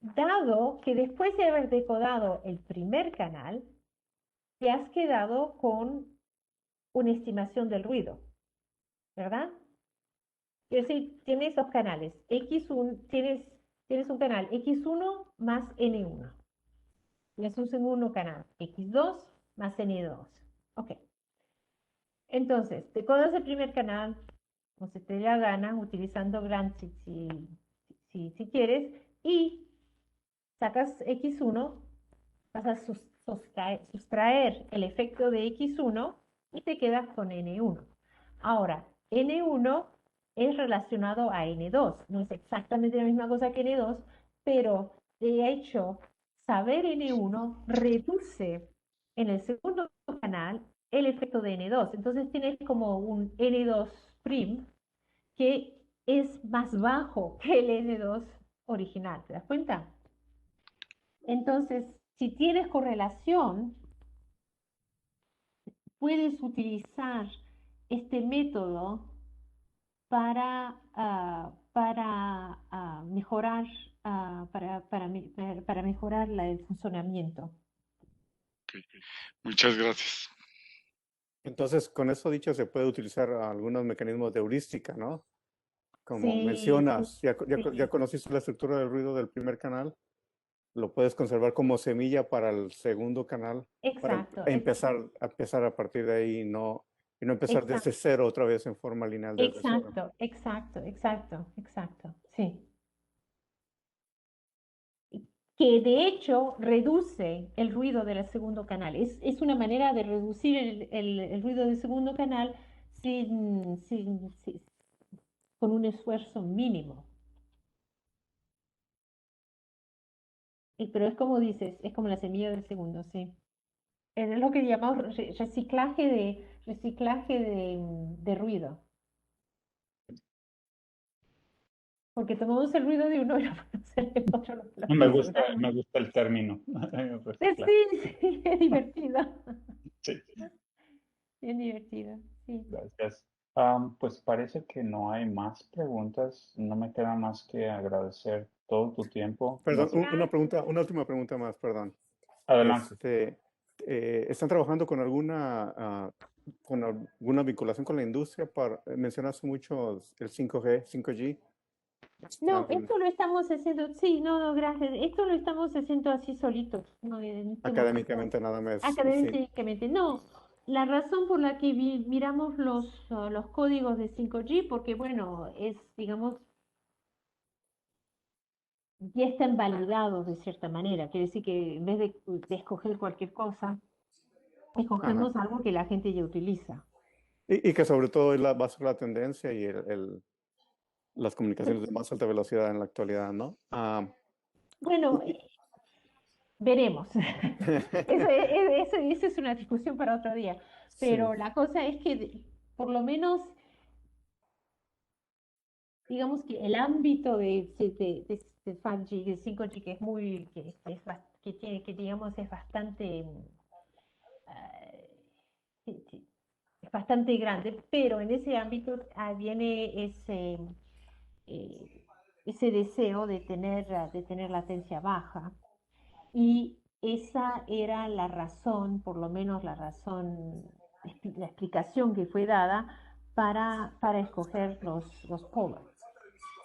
dado que después de haber decodado el primer canal, te has quedado con una estimación del ruido, ¿verdad? Es decir, tienes dos canales, X1, tienes un canal X1 más N1, y es un segundo canal, X2 más N2. Ok, entonces, decodas el primer canal, como se te dé la gana, utilizando Grant si quieres, y sacas X1, vas a sustraer el efecto de X1 y te quedas con N1. Ahora, N1 es relacionado a N2, no es exactamente la misma cosa que N2, pero de hecho, saber N1 reduce en el segundo canal el efecto de N2. Entonces tienes como un N2' que es más bajo que el N2 original. ¿Te das cuenta? Entonces, si tienes correlación, puedes utilizar este método para mejorar, para mejorar el funcionamiento. ok. Muchas gracias. Entonces, con eso dicho, se puede utilizar algunos mecanismos de heurística, ¿no? Como Sí, mencionas, sí, ya conociste la estructura del ruido del primer canal, lo puedes conservar como semilla para el segundo canal, para exacto, empezar a partir de ahí y no empezar exacto, desde cero otra vez en forma lineal desde cero. exacto, sí. Que de hecho reduce el ruido del segundo canal. Es una manera de reducir el ruido del segundo canal con un esfuerzo mínimo. Pero es como dices, es como la semilla del segundo, sí. Es lo que llamamos reciclaje de ruido. Porque tomamos el ruido de uno y lo ponemos en el otro, lo Me gusta el término. Reciclaje. Sí, es divertido. Sí, Es divertido, sí. gracias. Pues parece que no hay más preguntas. No me queda más que agradecer todo tu tiempo. Perdón, Nos- una última pregunta más, perdón. Adelante. ¿Están trabajando con alguna vinculación con la industria? Mencionaste mucho el 5G, 5G. No, ¿Están esto lo estamos haciendo, sí, no, gracias. Esto lo estamos haciendo así solitos, no, en este momento, académicamente nada más? Sí. académicamente. No, la razón por la que miramos los códigos de 5G, porque bueno, digamos, ya están validados de cierta manera. Quiere decir que en vez de escoger cualquier cosa, Ajá. escogemos algo que la gente ya utiliza. Y que sobre todo va a ser la tendencia y las comunicaciones de más alta velocidad en la actualidad, ¿no? Bueno, Y- veremos. Eso es una discusión para otro día. sí, Pero la cosa es que por lo menos, digamos que el ámbito de 5G, de 5G, que es muy, que tiene, que digamos es bastante, sí, es bastante grande, pero en ese ámbito viene eh, ese deseo de tener latencia baja. Y esa era la razón, por lo menos la razón, la explicación que fue dada para escoger los polar.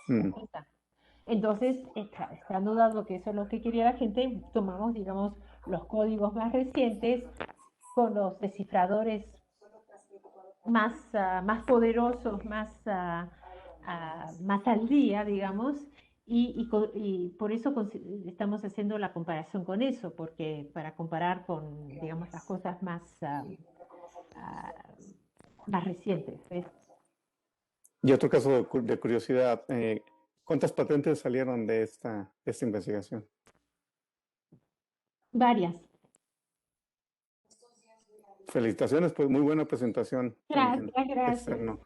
mm, Entonces, estando dado que eso es lo que quería la gente, tomamos, digamos, los códigos más recientes con los descifradores más poderosos, más al día, digamos, y por eso estamos haciendo la comparación con eso, porque para comparar con, digamos, las cosas ah, más recientes, ¿ves? Y otro caso de curiosidad, ¿cuántas patentes salieron de esta investigación? Varias. Felicitaciones, pues muy buena presentación Gracias, gracias. externo.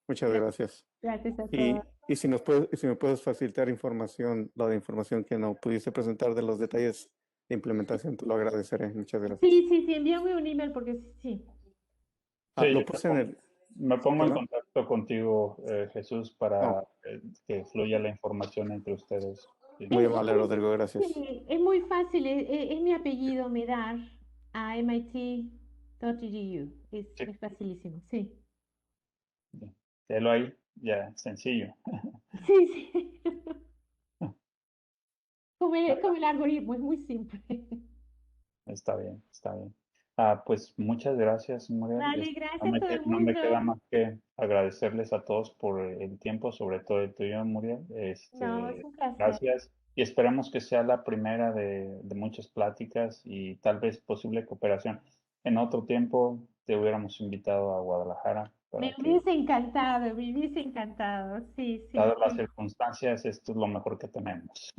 Muchas gracias. Gracias a Y, todos. y si me puedes facilitar información, la de información que no pudiste presentar de los detalles de implementación, te lo agradeceré. Muchas gracias. Sí, envíame un email porque sí. Sí, Lo yo puse en el... me pongo en ¿Perdón? contacto contigo, Jesús, para Oh, que fluya la información entre ustedes. Sí. muy amable, Rodrigo, gracias. Sí, es muy fácil, es mi apellido, Medar, a MIT.edu. Sí. Es facilísimo, sí. Déjalo ahí, ya, sencillo. Sí. Como el algoritmo, es muy simple. Está bien, está bien. Pues muchas gracias, Muriel. Vale, gracias a todo el No me mundo. queda más que agradecerles a todos por el tiempo, sobre todo el tuyo, Muriel. No, es un placer. Gracias. Y esperemos que sea la primera de muchas pláticas y tal vez posible cooperación. En otro tiempo te hubiéramos invitado a Guadalajara Me para que, hubiese encantado, sí. dadas las circunstancias, esto es lo mejor que tenemos.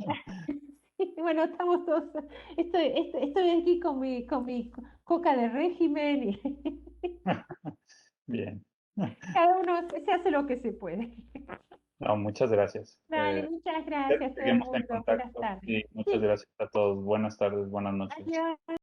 Bueno, estamos todos, estoy aquí con mi coca de régimen y Bien. cada uno se hace lo que se puede. No, muchas gracias. Vale, muchas gracias a todo el Seguimos en mundo. Buenas contacto tardes. y muchas Sí, gracias a todos. Buenas tardes, buenas noches. adiós.